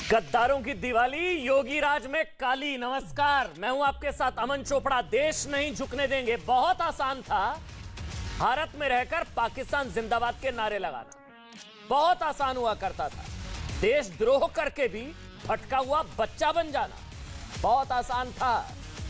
गद्दारों की दिवाली, योगी राज में काली। नमस्कार, मैं हूं आपके साथ अमन चोपड़ा। देश नहीं झुकने देंगे। बहुत आसान था भारत में रहकर पाकिस्तान जिंदाबाद के नारे लगाना, बहुत आसान हुआ करता था। देशद्रोह करके भी भटका हुआ बच्चा बन जाना बहुत आसान था।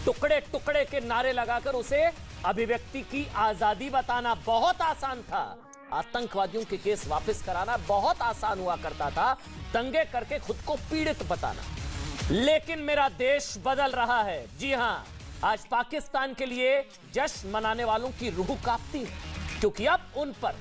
टुकड़े टुकड़े के नारे लगाकर उसे अभिव्यक्ति की आजादी बताना बहुत आसान था। आतंकवादियों के केस वापस कराना बहुत आसान हुआ करता था। दंगे करके खुद को पीड़ित बताना। लेकिन मेरा देश बदल रहा है। जी हां, आज पाकिस्तान के लिए जश्न मनाने वालों की रूह कांपती है, क्योंकि अब उन पर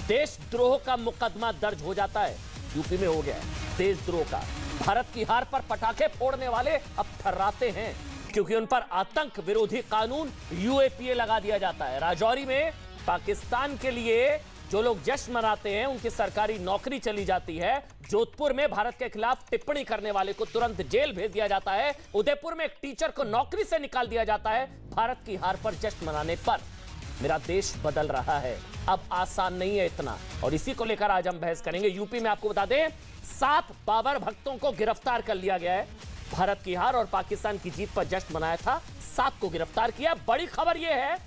देशद्रोह का मुकदमा दर्ज हो जाता है। यूपी में हो गया है देशद्रोह का। भारत की हार पर पटाखे फोड़ने वाले अब थर्राते हैं, क्योंकि उन पर आतंक विरोधी कानून यूएपीए लगा दिया जाता है। राजौरी में पाकिस्तान के लिए जो लोग जश्न मनाते हैं उनकी सरकारी नौकरी चली जाती है। जोधपुर में भारत के खिलाफ टिप्पणी करने वाले को तुरंत जेल भेज दिया जाता है। उदयपुर में एक टीचर को नौकरी से निकाल दिया जाता है भारत की हार पर जश्न मनाने पर। मेरा देश बदल रहा है, अब आसान नहीं है इतना, और इसी को लेकर आज हम बहस करेंगे। यूपी में आपको बता दें 7 बाबर भक्तों को गिरफ्तार कर लिया गया है। भारत की हार और पाकिस्तान की जीत पर जश्न मनाया था, 7 को गिरफ्तार किया। बड़ी खबर यह है,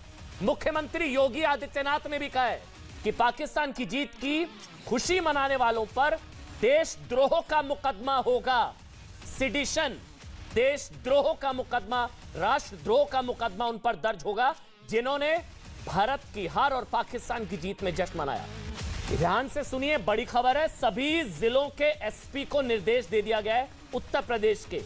मुख्यमंत्री योगी आदित्यनाथ ने भी कहा है कि पाकिस्तान की जीत की खुशी मनाने वालों पर देशद्रोह का मुकदमा होगा। सिडिशन, देशद्रोह का मुकदमा, राष्ट्रद्रोह का मुकदमा उन पर दर्ज होगा जिन्होंने भारत की हार और पाकिस्तान की जीत में जश्न मनाया। ध्यान से सुनिए, बड़ी खबर है। सभी जिलों के एसपी को निर्देश दे दिया गया है। उत्तर प्रदेश के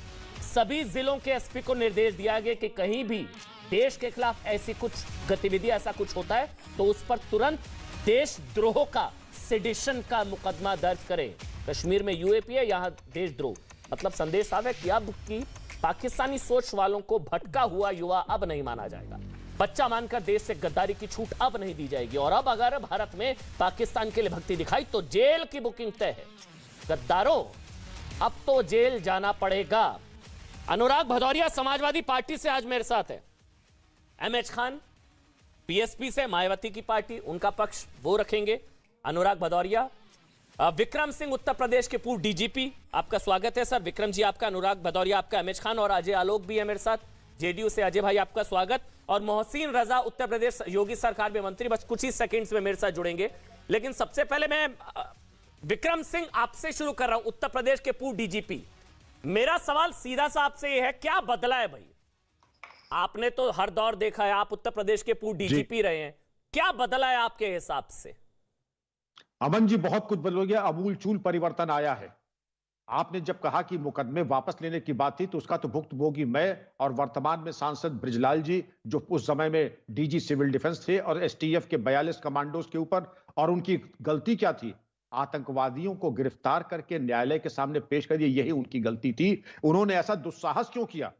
सभी जिलों के एसपी को निर्देश दिया गया कि कहीं भी देश के खिलाफ ऐसी कुछ गतिविधि, ऐसा कुछ होता है तो उस पर तुरंत देशद्रोह का, सेडिशन का मुकदमा दर्ज करें। कश्मीर में यूएपीए, यहां देशद्रोह। मतलब संदेश साफ है कि अब की पाकिस्तानी सोच वालों को भटका हुआ युवा अब नहीं माना जाएगा। बच्चा मानकर देश से गद्दारी की छूट अब नहीं दी जाएगी। और अब अगर भारत में पाकिस्तान के लिए भक्ति दिखाई तो जेल की बुकिंग तय है। गद्दारों, अब तो जेल जाना पड़ेगा। अनुराग भदौरिया समाजवादी पार्टी से आज मेरे साथ है। एमएच खान बीएसपी से, मायावती की पार्टी, उनका पक्ष वो रखेंगे। अनुराग भदौरिया। विक्रम सिंह उत्तर प्रदेश के पूर्व डीजीपी, आपका स्वागत है सर। विक्रम जी आपका, अनुराग भदौरिया आपका, एमएच खान और अजय आलोक भी है मेरे साथ जेडीयू से। अजय भाई आपका स्वागत। और मोहसिन रजा उत्तर प्रदेश योगी सरकार में मंत्री, बस कुछ ही सेकंड्स में मेरे साथ जुड़ेंगे। लेकिन सबसे पहले मैं विक्रम सिंह आपसे शुरू कर रहा हूं, उत्तर प्रदेश के पूर्व डीजीपी। मेरा सवाल सीधा सा आपसे यह है, क्या बदला है भाई? आपने तो हर दौर देखा है, आप उत्तर प्रदेश के पूर्व डीजीपी रहे हैं, क्या बदला है आपके हिसाब से? अमन जी, बहुत कुछ बदल गया, अमूलचूल परिवर्तन आया है। आपने जब कहा कि मुकदमे वापस लेने की बात थी तो उसका तो भुक्तभोगी मैं और वर्तमान में सांसद बृजलाल जी, जो उस समय में डीजी सिविल डिफेंस थे, और एसटीएफ के 42 कमांडोज के ऊपर। और उनकी गलती क्या थी? आतंकवादियों को गिरफ्तार करके न्यायालय के सामने पेश कर दिया, यही उनकी गलती थी। उन्होंने ऐसा दुस्साहस क्यों किया?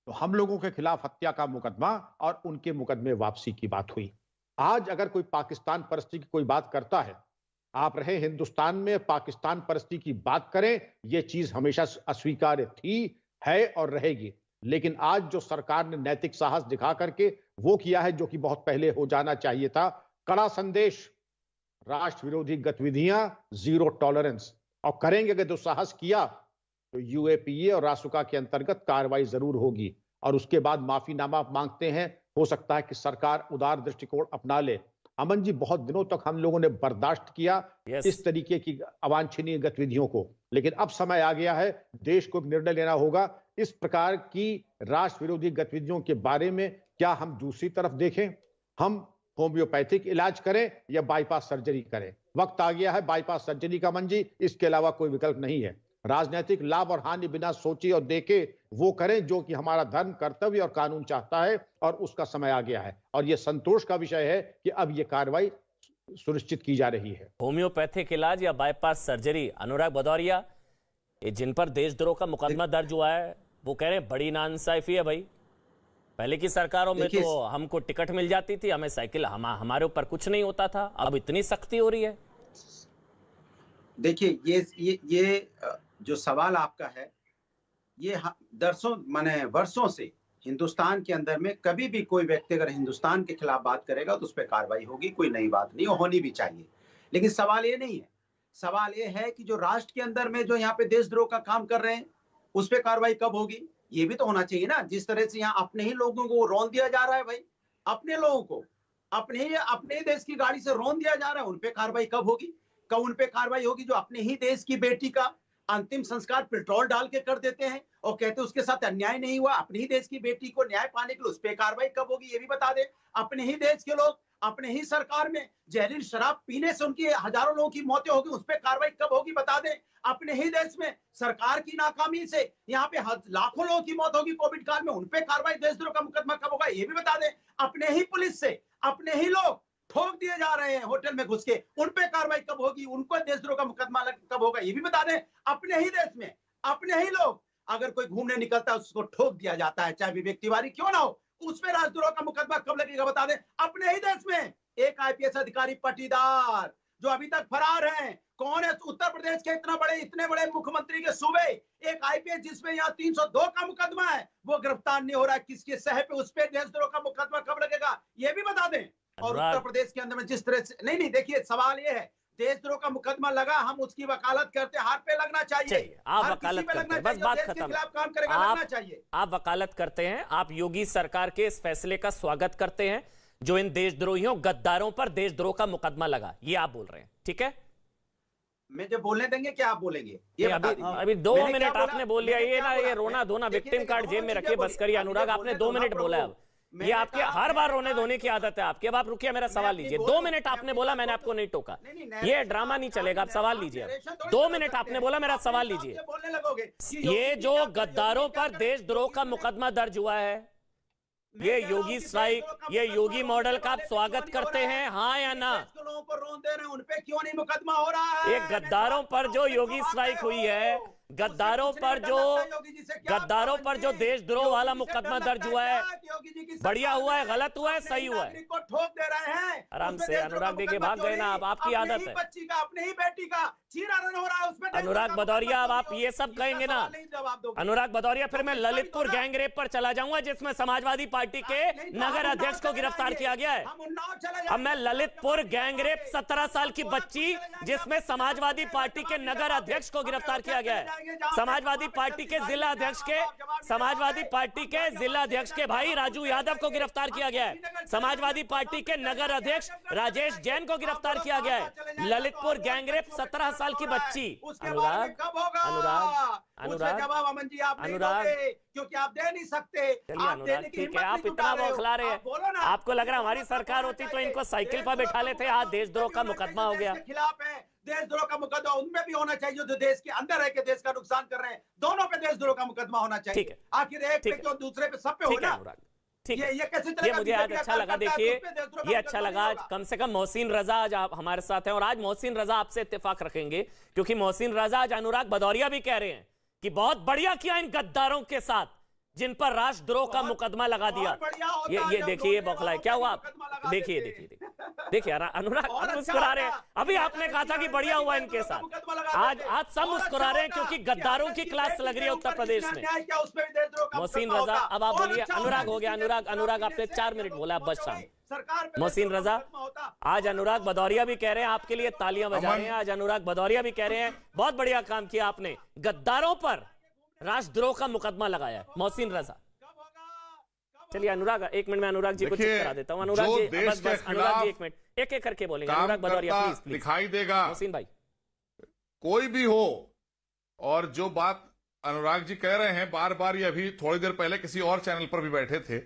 तो हम लोगों के खिलाफ हत्या का मुकदमा और उनके मुकदमे वापसी की बात हुई। आज अगर कोई पाकिस्तान परस्ती की कोई बात करता है, आप रहे हिंदुस्तान में, पाकिस्तान परस्ती की बात करें, यह चीज हमेशा अस्वीकार्य थी, है और रहेगी। लेकिन आज जो सरकार ने नैतिक साहस दिखा करके वो किया है, जो कि बहुत पहले हो जाना चाहिए था। कड़ा संदेश, राष्ट्र विरोधी गतिविधियां, जीरो टॉलरेंस। और करेंगे, अगर दुस्साहस किया तो यूएपीए और रासुका के अंतर्गत कार्रवाई जरूर होगी। और उसके बाद माफीनामा मांगते हैं, हो सकता है कि सरकार उदार दृष्टिकोण अपना ले। अमन जी, बहुत दिनों तक हम लोगों ने बर्दाश्त किया इस तरीके की अवांछनीय गतिविधियों को, लेकिन अब समय आ गया है, देश को निर्णय लेना होगा। इस प्रकार की राष्ट्र विरोधी गतिविधियों के बारे में क्या हम दूसरी तरफ देखें? हम होम्योपैथिक इलाज करें या बाईपास सर्जरी करें? वक्त आ गया है बाईपास सर्जरी का, अमन जी, इसके अलावा कोई विकल्प नहीं है। राजनीतिक लाभ और हानि बिना सोचे और देखे वो करें जो कि हमारा धर्म, कर्तव्य और कानून चाहता है, और उसका समय आ गया है। और यह संतोष का विषय है कि अब यह कार्रवाई सुनिश्चित की जा रही है। होम्योपैथिक इलाज या बाईपास सर्जरी? अनुराग भदौरिया, जिन पर देशद्रोह का मुकदमा दर्ज हुआ है वो कह रहे हैं बड़ी नाइंसाफी है भाई। पहले की सरकारों में तो हमको टिकट मिल जाती थी, हमें साइकिल, हमारे ऊपर कुछ नहीं होता था, अब इतनी सख्ती हो रही है। देखिए, ये जो सवाल आपका है, ये वर्षों से हिंदुस्तान के अंदर में कभी भी कोई व्यक्ति अगर हिंदुस्तान के खिलाफ बात करेगा तो उस पर कार्रवाई होगी, कोई नई बात नहीं, होनी भी चाहिए। लेकिन सवाल ये नहीं है, सवाल ये है कि जो राष्ट्र के अंदर में जो यहाँ पे देशद्रोह का काम कर रहे हैं उस पर कार्रवाई कब होगी, ये भी तो होना चाहिए ना। जिस तरह से यहाँ अपने ही लोगों को रौंद दिया जा रहा है भाई, अपने लोगों को अपने ही देश की गाड़ी से रौंद दिया जा रहा है, उन पे कार्रवाई कब होगी? कब उन पे कार्रवाई होगी जो अपने ही देश की बेटी का अंतिम संस्कार पेट्रोल डाल के कर देते हैं और कहते हैं उसके साथ अन्याय नहीं हुआ। अपने ही देश की बेटी को न्याय पाने के लिए उस पर कार्रवाई कब होगी, ये भी बता दें। अपने ही देश के लोग अपने ही सरकार में जहरीली शराब पीने से उनकी हजारों लोगों की मौतें होगी, उस पर कार्रवाई कब होगी बता दें। अपने ही देश में सरकार की नाकामी से यहाँ पे लाखों लोगों की मौत होगी कोविड काल में, उन पे कार्रवाई देशद्रोह का मुकदमा कब होगा, ये भी बता दें। अपने ही पुलिस से अपने ही लोग ठोक दिए जा रहे हैं होटल में घुस के, उन पे कार्रवाई कब होगी, उनको देशद्रोह का मुकदमा कब होगा, ये भी बता दें। अपने ही देश में अपने ही लोग अगर कोई घूमने निकलता है उसको ठोक दिया जाता है, चाहे विवेक तिवारी क्यों ना हो, उस पे राजद्रोह का मुकदमा कब लगेगा बता दें। अपने ही देश में एक आईपीएस अधिकारी पाटीदार जो अभी तक फरार हैं, कौन है उत्तर प्रदेश के इतने बड़े मुख्यमंत्री के सूबे, एक आईपीएस जिसमें यहाँ 302 का मुकदमा है वो गिरफ्तार नहीं हो रहा है, किसके सह पे उस पे देशद्रोह का मुकदमा कब लगेगा, ये भी बता दें। और उत्तर प्रदेश के अंदर में जिस तरह से नहीं देखिए सवाल ये है, देशद्रोह का मुकदमा लगा, हम उसकी वकालत करते हैं, हाथ पे लगना चाहिए, आप वकालत करते हैं, बस बात खत्म। काम करेगा लगना चाहिए। आप वकालत करते हैं, आप योगी सरकार के इस फैसले का स्वागत करते हैं जो इन देशद्रोहियों गद्दारों पर देशद्रोह का मुकदमा लगा, ये आप बोल रहे हैं, ठीक है? मैं जो बोलने देंगे क्या आप बोलेंगे ये अभी 2 मिनट आपने बोल लिया, ये ना ये रोना धोना विक्टिम कार्ड जेब में रखिए, बस करिए। अनुराग आपने 2 मिनट बोला है, अब ये आपके हर बार रोने धोने की आदत है आपकी। अब आप रुकिए, मेरा सवाल लीजिए। 2 मिनट आपने बोला, मैंने आपको नहीं टोका, ये ड्रामा नहीं चलेगा, आप सवाल लीजिए। 2 मिनट आपने बोला, मेरा सवाल लीजिए। ये जो गद्दारों पर देशद्रोह का मुकदमा दर्ज हुआ है, ये योगी स्ट्राइक, ये योगी मॉडल का आप स्वागत करते हैं, हाँ या ना? लोगों को रोन दे रहे हैं, उन पे क्यों नहीं मुकदमा हो रहा है? ये गद्दारों पर जो योगी स्ट्राइक हुई है, गद्दारों पर जो देशद्रोह वाला मुकदमा दर्ज हुआ है, बढ़िया हुआ है, गलत हुआ है, सही हुआ है? ठोक दे रहे हैं आराम से। अनुराग देखिए भाग गए ना, अब आपकी आदत है। बच्ची का अपने ही बेटी का चीरहरण हो रहा है, उसमें अनुराग भदौरिया, अब आप ये सब कहेंगे ना? अनुराग भदौरिया, फिर मैं ललितपुर गैंगरेप पर चला जाऊंगा जिसमें समाजवादी पार्टी के नगर अध्यक्ष को गिरफ्तार किया गया है। अब मैं ललितपुर गैंगरेप 17 साल की बच्ची जिसमें समाजवादी पार्टी के नगर अध्यक्ष को गिरफ्तार किया गया है, समाजवादी पार्टी के जिला अध्यक्ष के भाई राजू यादव को गिरफ्तार किया गया है, समाजवादी पार्टी के नगर अध्यक्ष राजेश जैन को गिरफ्तार किया गया है। ललितपुर गैंगरेप 17 साल की बच्ची। अनुराग जवाब अमन जी आप क्योंकि आप दे नहीं सकते। चलिए अनुराग ठीक है, आप इतना बौखला रहे हैं, आपको लग रहा है हमारी सरकार होती तो इनको साइकिल पर बैठा लेते। आज देशद्रोह का मुकदमा हो गया, खिलाफ है देशद्रोह का मुकदमा उनमें भी होना चाहिए जो देश के अंदर है के देश का नुकसान कर रहे हैं, दोनों पे देशद्रोह का मुकदमा होना चाहिए। आखिर एक पे क्यों दूसरे पे सब पे होना? ठीक है, ये कैसे चलेगा? ये मुझे आज अच्छा लगा। देखिए ये अच्छा लगा, आज कम से कम मोहसिन रजा आज आप हमारे साथ हैं, और आज मोहसिन रजा आपसे इत्तेफाक रखेंगे क्योंकि मोहसिन रजा आज अनुराग भदौरिया भी कह रहे हैं कि बहुत बढ़िया किया इन गद्दारों के साथ जिन पर राष्ट्रद्रोह का मुकदमा लगा दिया। ये देखिए ये बौखला है, क्या हुआ? देखिए अनुराग मुस्कुरा रहे हैं। अभी आपने कहा था कि बढ़िया हुआ इनके साथ, आज सब मुस्कुरा रहे हैं क्योंकि गद्दारों की क्लास लग रही है उत्तर प्रदेश में। मोहसिन रजा, अब आप बोलिए। अनुराग हो गया, अनुराग आपने 4 मिनट बोला, अब बस शाम। मोहसिन रजा, आज अनुराग भदौरिया भी कह रहे हैं आपके लिए तालियां बजा रहे हैं, आज अनुराग भदौरिया भी कह रहे हैं बहुत बढ़िया काम किया आपने, गद्दारों पर राष्ट्रद्रोह का मुकदमा लगाया है। मोहसिन रजा, चलिए अनुराग 1 मिनट में अनुराग जी को चुप करा देता हूं। अनुराग जी बस अनुराग जी 1 मिनट, एक करके बोलेंगे। अनुराग भदौरिया प्लीज दिखाई देगा मोहसिन भाई, कोई भी हो। और जो बात अनुराग जी कह रहे हैं बार बार, ये अभी थोड़ी देर पहले किसी और चैनल पर भी बैठे थे,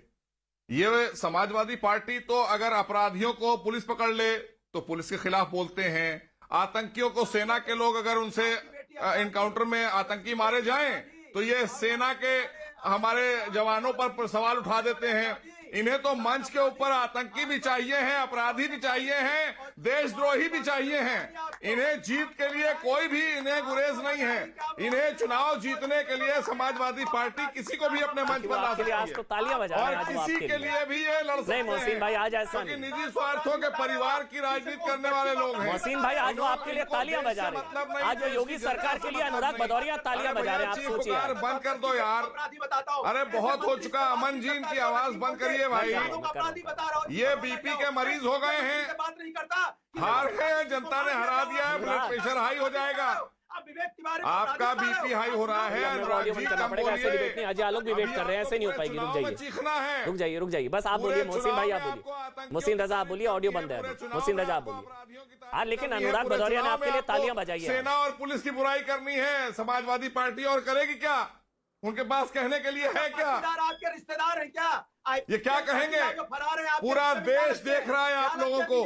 ये समाजवादी पार्टी तो अगर अपराधियों को पुलिस पकड़ ले तो पुलिस के खिलाफ बोलते हैं, आतंकियों को सेना के लोग अगर उनसे इनकाउंटर में आतंकी मारे जाएं तो ये सेना के हमारे जवानों पर सवाल उठा देते हैं। इन्हें तो मंच के ऊपर आतंकी भी चाहिए हैं, अपराधी भी चाहिए हैं, देशद्रोही भी चाहिए हैं। इन्हें जीत के लिए कोई भी इन्हें गुरेज नहीं है। इन्हें चुनाव जीतने के लिए समाजवादी पार्टी किसी को भी अपने मंच पर ला सकती है, तो तालियां बजा रहे हैं और किसी के लिए भी ये लड़ सकते हैं। मोहसिन भाई आज ऐसा नहीं, निजी स्वार्थों के परिवार की राजनीति करने वाले लोग हैं। मोहसिन भाई आज वो आपके लिए तालियां बजा रहे हैं, आज जो योगी सरकार के लिए अनुराग भदौरिया तालियां बजा रहे हैं। आप सोचिए, बंद कर दो यार, अरे बहुत हो चुका। अमन जी इनकी आवाज बंद करिए। बताइए भाई, अपराधी बता रहा हूं, ये बीपी के मरीज हो गए हैं, बात नहीं करता, हार गए हैं, जनता ने हरा दिया है, ब्लड प्रेशर हाई हो जाएगा, विवेक तिवारी आपका बीपी हाई हो रहा है। अनुराग जी करना पड़ेगा, ऐसे डिबेट नहीं। अजय आलोक भी वेट कर रहे हैं, ऐसे नहीं हो पाएगी। रुक जाइए, बस आप बोलिए। मोहसिन भाई आप बोलिए, मोहसिन रजा आप बोलिए, ऑडियो बंद है। मोहसिन रजा आप बोलिए। हाँ, लेकिन अनुराग भदौरिया ने आपके लिए तालियां बजाई है। सेना और पुलिस की बुराई करनी है समाजवादी पार्टी, और करेगी क्या? उनके पास कहने के लिए है क्या? आपके रिश्तेदार हैं क्या? ये क्या कहेंगे? पूरा देश देख रहा है आप लोगों को,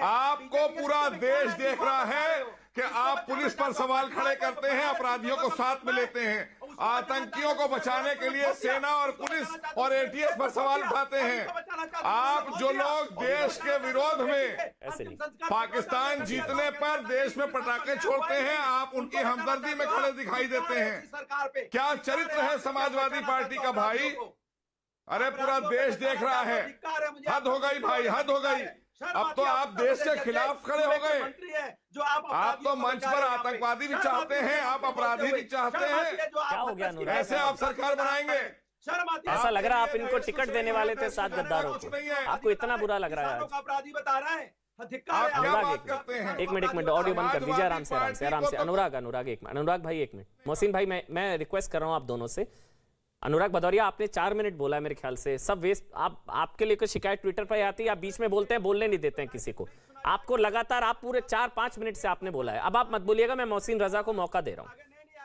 आपको पूरा देश देख रहा है कि आप पुलिस पर सवाल खड़े करते हैं, अपराधियों को साथ में लेते हैं, आतंकियों को बचाने के लिए सेना और पुलिस और एटीएस पर सवाल उठाते हैं। आप जो लोग देश के विरोध में पाकिस्तान जीतने पर देश में पटाखे छोड़ते हैं, आप उनकी हमदर्दी में खड़े दिखाई देते हैं। क्या चरित्र है समाजवादी पार्टी का भाई? अरे पूरा देश देख रहा है। हद हो गई भाई, हद हो गई। अब तो आप देश के खिलाफ खड़े हो गए। आप तो मंच पर आतंकवादी भी चाहते हैं, आप अपराधी भी चाहते हैं। क्या हो गया अनुराग? ऐसे आप सरकार बनाएंगे? ऐसा लग रहा है आप इनको टिकट देने वाले थे 7 गद्दारों को, आपको इतना बुरा लग रहा है आज। अपराधी बता रहे हैं। आप क्या बात करते हैं? एक मिनट ऑडियो बंद कर दीजिए, आराम से। अनुराग एक मिनट, अनुराग भाई 1 मिनट। मोहसिन भाई मैं रिक्वेस्ट कर रहा हूं आप दोनों से। अनुराग भदौरिया आपने 4 मिनट बोला है मेरे ख्याल से, सब वेस्ट। आपके लिए कोई शिकायत ट्विटर पर आती है, आप बीच में बोलते हैं, बोलने नहीं देते हैं किसी को। आपको लगातार आप पूरे 4-5 मिनट से आपने बोला है। अब आप मत बोलिएगा, मैं मोहसिन रजा को मौका दे रहा हूं।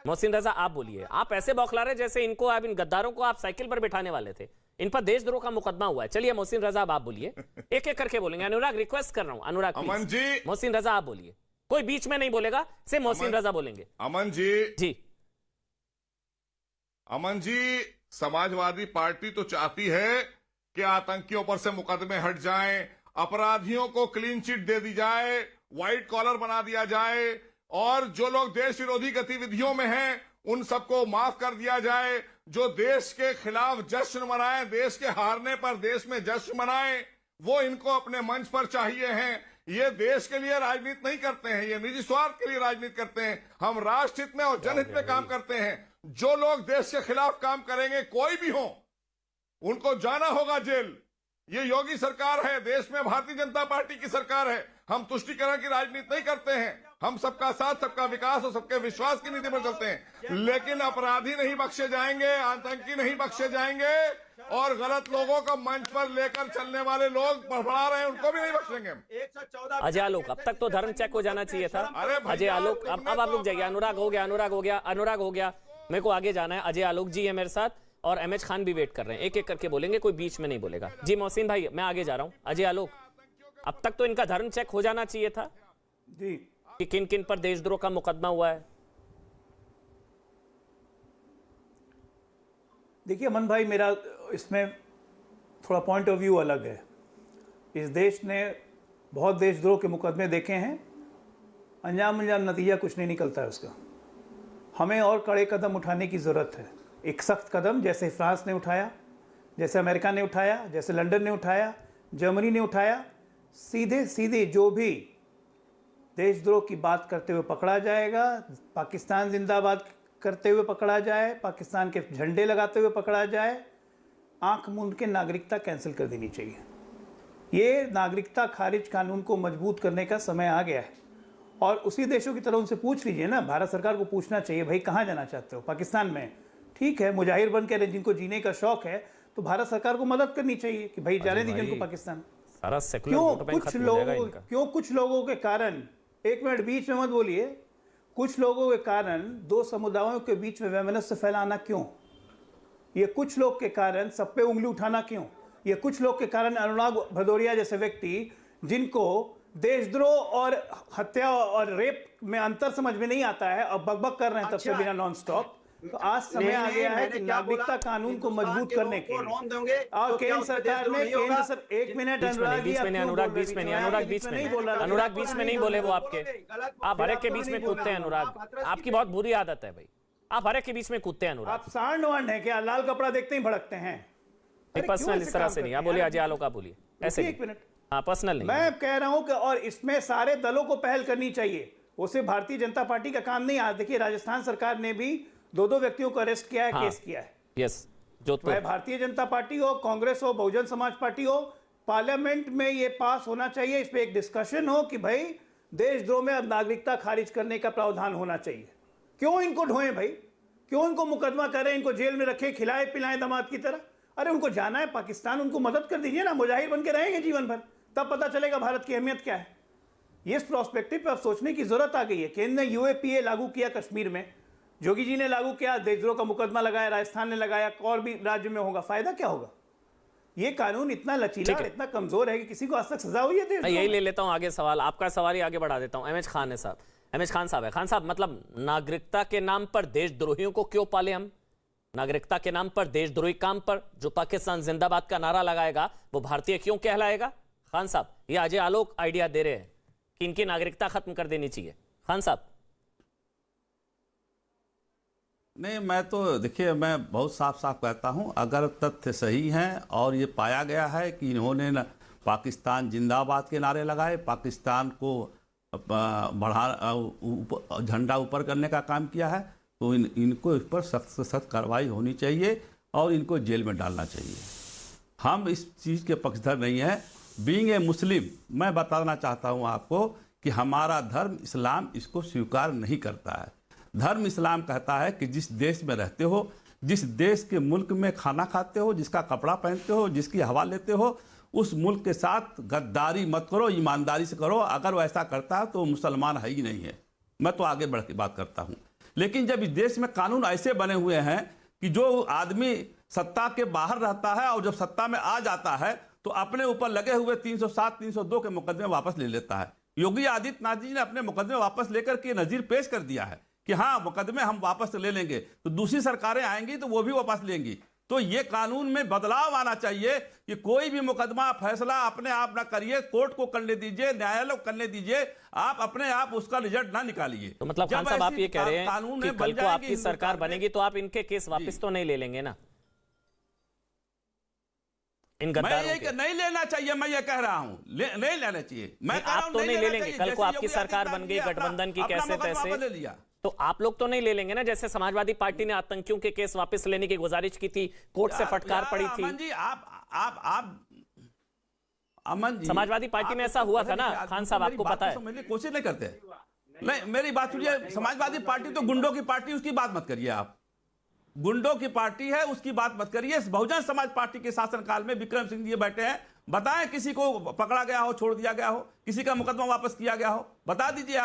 मोहसिन रजा आप बोलिए। आप ऐसे बौखला रहे जैसे इनको, आप इन गद्दारों को आप साइकिल पर बिठाने वाले थे। इन पर देशद्रोह का मुकदमा हुआ है। चलिए मोहसिन रजा आप बोलिए, एक एक करके बोलेंगे। अनुराग रिक्वेस्ट कर रहा हूं, अनुराग अमन जी, मोहसिन रजा आप बोलिए, कोई बीच में नहीं बोलेगा, सिर्फ मोहसिन रजा बोलेंगे। अमन जी, अमन जी, समाजवादी पार्टी तो चाहती है कि आतंकियों पर से मुकदमे हट जाएं, अपराधियों को क्लीन चिट दे दी जाए, व्हाइट कॉलर बना दिया जाए, और जो लोग देश विरोधी गतिविधियों में हैं उन सबको माफ कर दिया जाए। जो देश के खिलाफ जश्न मनाएं, देश के हारने पर देश में जश्न मनाएं, वो इनको अपने मंच पर चाहिए हैं। ये देश के लिए राजनीति नहीं करते हैं, ये निजी स्वार्थ के लिए राजनीति करते हैं। हम राष्ट्र हित में और जनहित में काम करते हैं। जो लोग देश के खिलाफ काम करेंगे, कोई भी हो, उनको जाना होगा जेल। ये योगी सरकार है, देश में भारतीय जनता पार्टी की सरकार है। हम तुष्टीकरण की राजनीति नहीं करते हैं, हम सबका साथ, सबका विकास और सबके विश्वास की नीति पर चलते हैं। लेकिन अपराधी नहीं बख्शे जाएंगे, आतंकी नहीं बख्शे जाएंगे, और गलत लोगों को मंच पर लेकर चलने वाले लोग बढ़ा रहे हैं, उनको भी नहीं बख्शेंगे। अजय आलोक, अब तक तो धर्म चेक हो जाना चाहिए था। अजय आलोक, अब आप रुक जाइए। अनुराग हो गया, मेरे को आगे जाना है। अजय आलोक जी है मेरे साथ, और एमएच खान भी वेट कर रहे हैं। एक एक करके बोलेंगे, कोई बीच में नहीं बोलेगा। जी मोहसिन भाई, मैं आगे जा रहा हूं। अजय आलोक, अब तक तो इनका धर्म चेक हो जाना चाहिए था जी, कि किन किन पर देशद्रोह का मुकदमा हुआ है। देखिए अमन भाई, मेरा इसमें थोड़ा पॉइंट ऑफ व्यू अलग है। इस देश ने बहुत देशद्रोह के मुकदमे देखे हैं, अंजाम नतीजा कुछ नहीं निकलता है उसका। हमें और कड़े कदम उठाने की ज़रूरत है। एक सख्त कदम जैसे फ्रांस ने उठाया, जैसे अमेरिका ने उठाया, जैसे लंदन ने उठाया, जर्मनी ने उठाया। सीधे जो भी देशद्रोह की बात करते हुए पकड़ा जाएगा, पाकिस्तान जिंदाबाद करते हुए पकड़ा जाए, पाकिस्तान के झंडे लगाते हुए पकड़ा जाए, आंख मूंद के नागरिकता कैंसिल कर देनी चाहिए। ये नागरिकता खारिज कानून को मजबूत करने का समय आ गया है। और उसी देशों की तरह उनसे पूछ लीजिए ना, भारत सरकार को पूछना चाहिए, भाई कहाँ जाना चाहते हो? पाकिस्तान में ठीक है, मुजाहिर बन के जिनको जीने का शौक है, तो भारत सरकार को मदद करनी चाहिए कि भाई जाने दीजिए उनको पाकिस्तान। सारा क्यों कुछ लोगों के कारण, एक मिनट बीच में मत बोलिए, कुछ लोगों के कारण दो समुदायों के बीच में वैमनस्य फैलाना क्यों? ये कुछ लोग के कारण सब पे उंगली उठाना क्यों? ये कुछ लोग के कारण अनुराग भदौरिया जैसे व्यक्ति, जिनको देशद्रोह और हत्या और रेप में अंतर समझ में नहीं आता है, और बकबक कर रहे हैं तब से बिना नॉन स्टॉप। तो आज समय आ गया है कि नागरिकता कानून को मजबूत करने के लिए, और केंद्र सरकार ने एक मिनट, अनुराग बीच में नहीं बोले वो आपके। आप हर एक के बीच में कूदते हैं अनुराग, आपकी बहुत बुरी आदत है भाई, आप हर एक के बीच में कूदते हैं अनुराग। आप सांड वांड है क्या? लाल कपड़ा देखते ही भड़कते हैं। पर्सनल इस तरह से नहीं। आप बोलिए अजय आलोक, आप बोलिए ऐसे। एक मिनट, हाँ पर्सनल नहीं। मैं कह रहा हूं कि और इसमें सारे दलों को पहल करनी चाहिए, उसे भारतीय जनता पार्टी का काम नहीं। आज देखिए राजस्थान सरकार ने भी 2 व्यक्तियों को अरेस्ट किया है, केस किया है। यस, जोधपुर। चाहे भारतीय जनता पार्टी हो, कांग्रेस हो, बहुजन समाज पार्टी हो, पार्लियामेंट में ये पास होना चाहिए, इस पे एक डिस्कशन हो कि भाई देशद्रोह में अब नागरिकता खारिज करने का प्रावधान होना चाहिए। क्यों इनको ढोएं भाई, क्यों इनको मुकदमा करें, इनको जेल में रखें, खिलाए पिलाएं दामाद की तरह? अरे उनको जाना है पाकिस्तान, उनको मदद कर दीजिए ना, मुजाहिर बन के रहेंगे जीवन भर, तब पता चलेगा भारत की अहमियत क्या है। ये इस प्रोस्पेक्टिव पे अब सोचने की जरूरत आ गई है। केंद्र ने यूएपीए लागू किया कश्मीर में, जोगी जी ने लागू किया, देशद्रोह का मुकदमा लगाया, राजस्थान ने लगाया, और भी राज्य में होगा, फायदा क्या होगा? ये कानून इतना लचीला और इतना कमजोर है कि किसी को आज तक सजा हुई है? मैं यही ले लेता हूं आगे सवाल, आपका सवाल ही आगे बढ़ा देता हूं। एमएच खान है साहब, एमएच खान साहब है। खान साहब, मतलब नागरिकता के नाम पर देशद्रोहियों को क्यों पाले हम? नागरिकता के नाम पर देशद्रोही काम पर जो पाकिस्तान जिंदाबाद का नारा लगाएगा वो भारतीय क्यों कहलाएगा? खान साहब, ये अजय आलोक आइडिया दे रहे हैं कि इनकी नागरिकता खत्म कर देनी चाहिए। खान साहब। नहीं, मैं तो देखिए, मैं बहुत साफ साफ कहता हूं, अगर तथ्य सही हैं और ये पाया गया है कि इन्होंने पाकिस्तान जिंदाबाद के नारे लगाए, पाकिस्तान को झंडा ऊपर करने का काम किया है, तो इनको इस पर सख्त से सख्त कार्रवाई होनी चाहिए और इनको जेल में डालना चाहिए। हम इस चीज़ के पक्षधर नहीं हैं। बीइंग ए मुस्लिम, मैं बताना चाहता हूं आपको कि हमारा धर्म इस्लाम इसको स्वीकार नहीं करता है। धर्म इस्लाम कहता है कि जिस देश में रहते हो, जिस देश के मुल्क में खाना खाते हो, जिसका कपड़ा पहनते हो, जिसकी हवा लेते हो, उस मुल्क के साथ गद्दारी मत करो, ईमानदारी से करो। अगर वो ऐसा करता है तो मुसलमान है ही नहीं है। मैं तो आगे बढ़ के बात करता हूँ। लेकिन जब इस देश में कानून ऐसे बने हुए हैं कि जो आदमी सत्ता के बाहर रहता है और जब सत्ता में आ जाता है तो अपने ऊपर लगे हुए 307, 302 के मुकदमे वापस ले लेता है। योगी आदित्यनाथ जी ने अपने मुकदमे वापस लेकर के नजीर पेश कर दिया है कि हाँ, मुकदमे हम वापस ले लेंगे, तो दूसरी सरकारें आएंगी तो वो भी वापस लेंगी। तो ये कानून में बदलाव आना चाहिए कि कोई भी मुकदमा फैसला अपने आप ना करिए, कोर्ट को करने दीजिए, न्यायालय को करने दीजिए, आप अपने आप उसका रिजल्ट ना निकालिए। तो मतलब खान साहब, आप ये कह रहे हैं कि कल को आपकी सरकार बनेगी तो आप इनके केस वापस तो नहीं ले लेंगे ना? इन गद्दारों के नहीं लेना चाहिए, मैं ये कह रहा हूं, नहीं लेना चाहिए। मैं आप तो नहीं ले लेंगे। कल को आपकी सरकार बन गई गठबंधन की, कैसे तैसे, तो आप लोग तो नहीं ले लेंगे ना? जैसे समाजवादी पार्टी ने आतंकियों के केस वापस लेने की गुजारिश की थी, कोर्ट से फटकार पड़ी थी। अमन जी, अमन जी, समाजवादी पार्टी में ऐसा हुआ था ना खान साहब, आपको पता है? समझने की कोशिश नहीं करते। नहीं, मेरी बात सुनिए। समाजवादी पार्टी तो गुंडों की पार्टी, उसकी बात मत करिए। आप गुंडों की पार्टी है, उसकी बात मत करिए। बहुजन समाज पार्टी के शासनकाल में विक्रम सिंह जी बैठे हैं, बताएं किसी को पकड़ा गया हो, छोड़ दिया गया हो, किसी का मुकदमा वापस किया गया हो, बता दीजिए।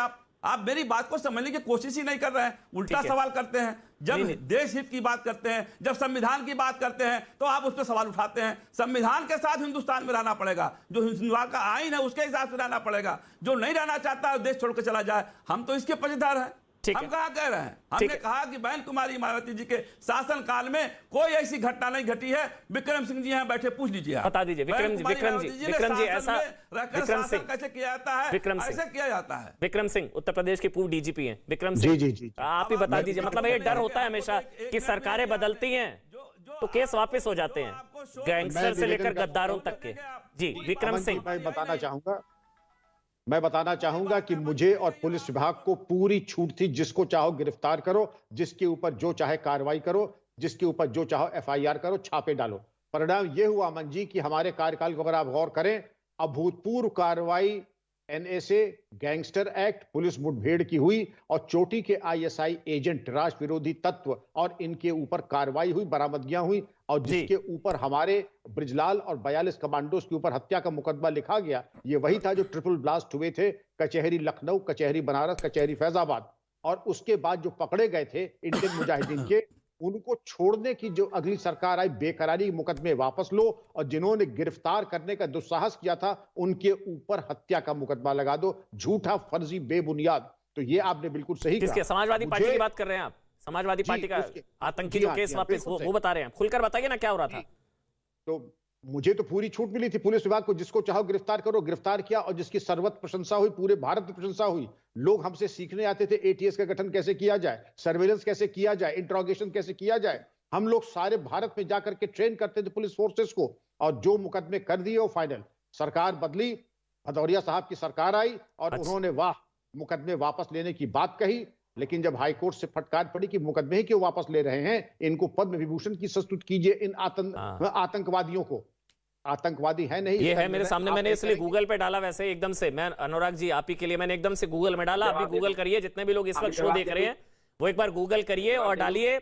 आप मेरी बात को समझने की कोशिश ही नहीं कर रहे हैं, उल्टा सवाल करते हैं। जब देश हित की बात करते हैं, जब संविधान की बात करते हैं, तो आप उस पर सवाल उठाते हैं। संविधान के साथ हिंदुस्तान में रहना पड़ेगा, जो हिंदुस्तान का आईन है उसके हिसाब से रहना पड़ेगा। जो नहीं रहना चाहता है देश छोड़ के चला जाए, हम तो इसके पक्षधर हैं। हम कहा कह रहे हैं, हमने कहा कि बहन कुमारी मायावती जी के शासन काल में कोई ऐसी घटना नहीं घटी है। विक्रम सिंह जी यहाँ बैठे, पूछ लीजिए, बता दीजिए। विक्रम जी ऐसा, विक्रम सिंह कैसे किया जाता है? ऐसे किया जाता है। विक्रम सिंह उत्तर प्रदेश के पूर्व डीजीपी हैं। विक्रम सिंह जी, आप ही बता दीजिए। मतलब ये डर होता है हमेशा कि सरकारें बदलती हैं तो केस वापस हो जाते हैं, गैंगस्टर से लेकर गद्दारों तक के। जी विक्रम सिंह, मैं बताना चाहूंगा कि मुझे और पुलिस विभाग को पूरी छूट थी। जिसको चाहो गिरफ्तार करो, जिसके ऊपर जो चाहे कार्रवाई करो, जिसके ऊपर जो चाहो एफआईआर करो, छापे डालो। परिणाम यह हुआ अमन जी कि हमारे कार्यकाल को अगर आप गौर करें, अभूतपूर्व कार्रवाई एनएसए, गैंगस्टर एक्ट, पुलिस मुठभेड़ की हुई और चोटी के आईएसआई एजेंट, राष्ट्र विरोधी तत्व और इनके ऊपर कार्रवाई हुई, बरामदगियां हुई। और जिसके ऊपर हमारे ब्रिजलाल और 42 कमांडोज के ऊपर हत्या का मुकदमा लिखा गया, ये वही था जो ट्रिपल ब्लास्ट हुए थे, कचहरी लखनऊ, कचहरी बनारस, कचहरी फैजाबाद। और उसके बाद जो पकड़े गए थे इंडियन मुजाहिदीन के, उनको छोड़ने की जो अगली सरकार आई, बेकरारी मुकदमे वापस लो, और जिन्होंने गिरफ्तार करने का दुस्साहस किया था उनके ऊपर हत्या का मुकदमा लगा दो, झूठा, फर्जी, बेबुनियाद। तो ये आपने बिल्कुल सही कहा। समाजवादी पार्टी की बात कर रहे हैं आप? समाजवादी पार्टी का आतंकी जो केस वापस, वो बता रहे हैं, खुलकर बताइए ना क्या हो रहा था। तो मुझे तो पूरी छूट मिली थी पुलिस विभाग को, जिसको चाहो गिरफ्तार करो, गिरफ्तार किया, और जिसकी सर्वत्र प्रशंसा हुई, पूरे भारत में प्रशंसा हुई। लोग हमसे सीखने आते थे एटीएस का गठन कैसे किया जाए, सर्वेलेंस कैसे किया जाए, इंट्रोगेशन कैसे किया जाए। हम लोग सारे भारत में जाकर के ट्रेन करते थे पुलिस फोर्सेस को, और जो मुकदमे कर दिए वो फाइनल। सरकार बदली, भदौरिया साहब की सरकार आई और उन्होंने वाह मुकदमे वापस लेने की बात कही। लेकिन जब हाईकोर्ट से फटकार पड़ी कि मुकदमे ही क्यों वापस ले रहे हैं, इनको पद्म विभूषण की संस्तुत कीजिए इन आतंकवादियों को। आतंकवादी है नहीं, ये है मेरे सामने, मैंने इसलिए गूगल पे डाला। वैसे एकदम से मैं अनुराग जी आप ही के लिए मैंने एकदम से गूगल में डाला। आप भी गूगल करिए, जितने भी लोग इस वक्त शो देख रहे हैं वो एक बार गूगल करिए और डालिए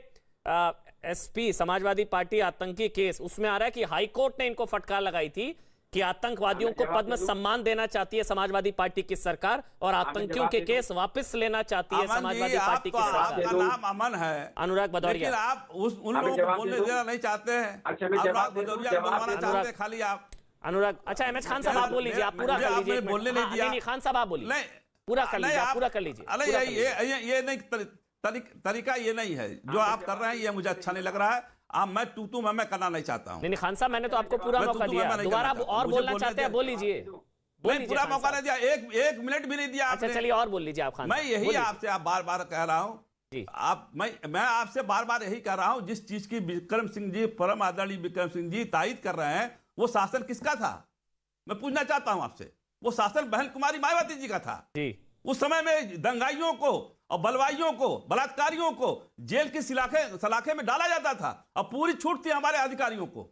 एसपी समाजवादी पार्टी आतंकी केस। उसमें आ रहा है कि हाईकोर्ट ने इनको फटकार लगाई थी कि आतंकवादियों को पद्म सम्मान देना चाहती है समाजवादी पार्टी की सरकार और आतंकियों के केस वापस लेना चाहती है समाजवादी पार्टी की सरकार। आपका नाम अमन है, अनुराग भदौरिया, लेकिन आप उन लोगों को बोलने देना नहीं चाहते हैं। अनुराग भदौरिया को बनवाना चाहते हैं खाली आप। अनुराग, अच्छा एमएच खान साहब आप बोल लीजिए, आप पूरा कर लीजिए। बोलने नहीं दिया। नहीं खान साहब आप बोलिए, पूरा कर लीजिए, पूरा कर लीजिए। अरे ये नहीं तरीका, ये नहीं है जो आप कर रहे हैं, ये मुझे अच्छा नहीं लग रहा है। मैं तू मैं करना नहीं चाहता हूँ। नहीं खान साहब, मैंने तो आपको पूरा मौका दिया, दोबारा और बोलना चाहते हैं बोल लीजिए। पूरा मौका नहीं दिया, एक मिनट भी नहीं दिया। अच्छा चलिए और बोल लीजिए आप खान। मैं यही आपसे आप बार बार कह रहा हूँ, मैं आपसे बार बार यही कह रहा हूँ, जिस चीज की विक्रम सिंह जी, परम आदरणीय विक्रम सिंह जी तायद कर रहे हैं, वो शासन किसका था? मैं पूछना चाहता हूँ आपसे। वो शासन बहन कुमारी मायावती जी का था। उस समय में दंगाइयों को और बलवाइयों को, बलात्कारियों को जेल की सलाखे में डाला जाता था और पूरी छूट थी हमारे अधिकारियों को।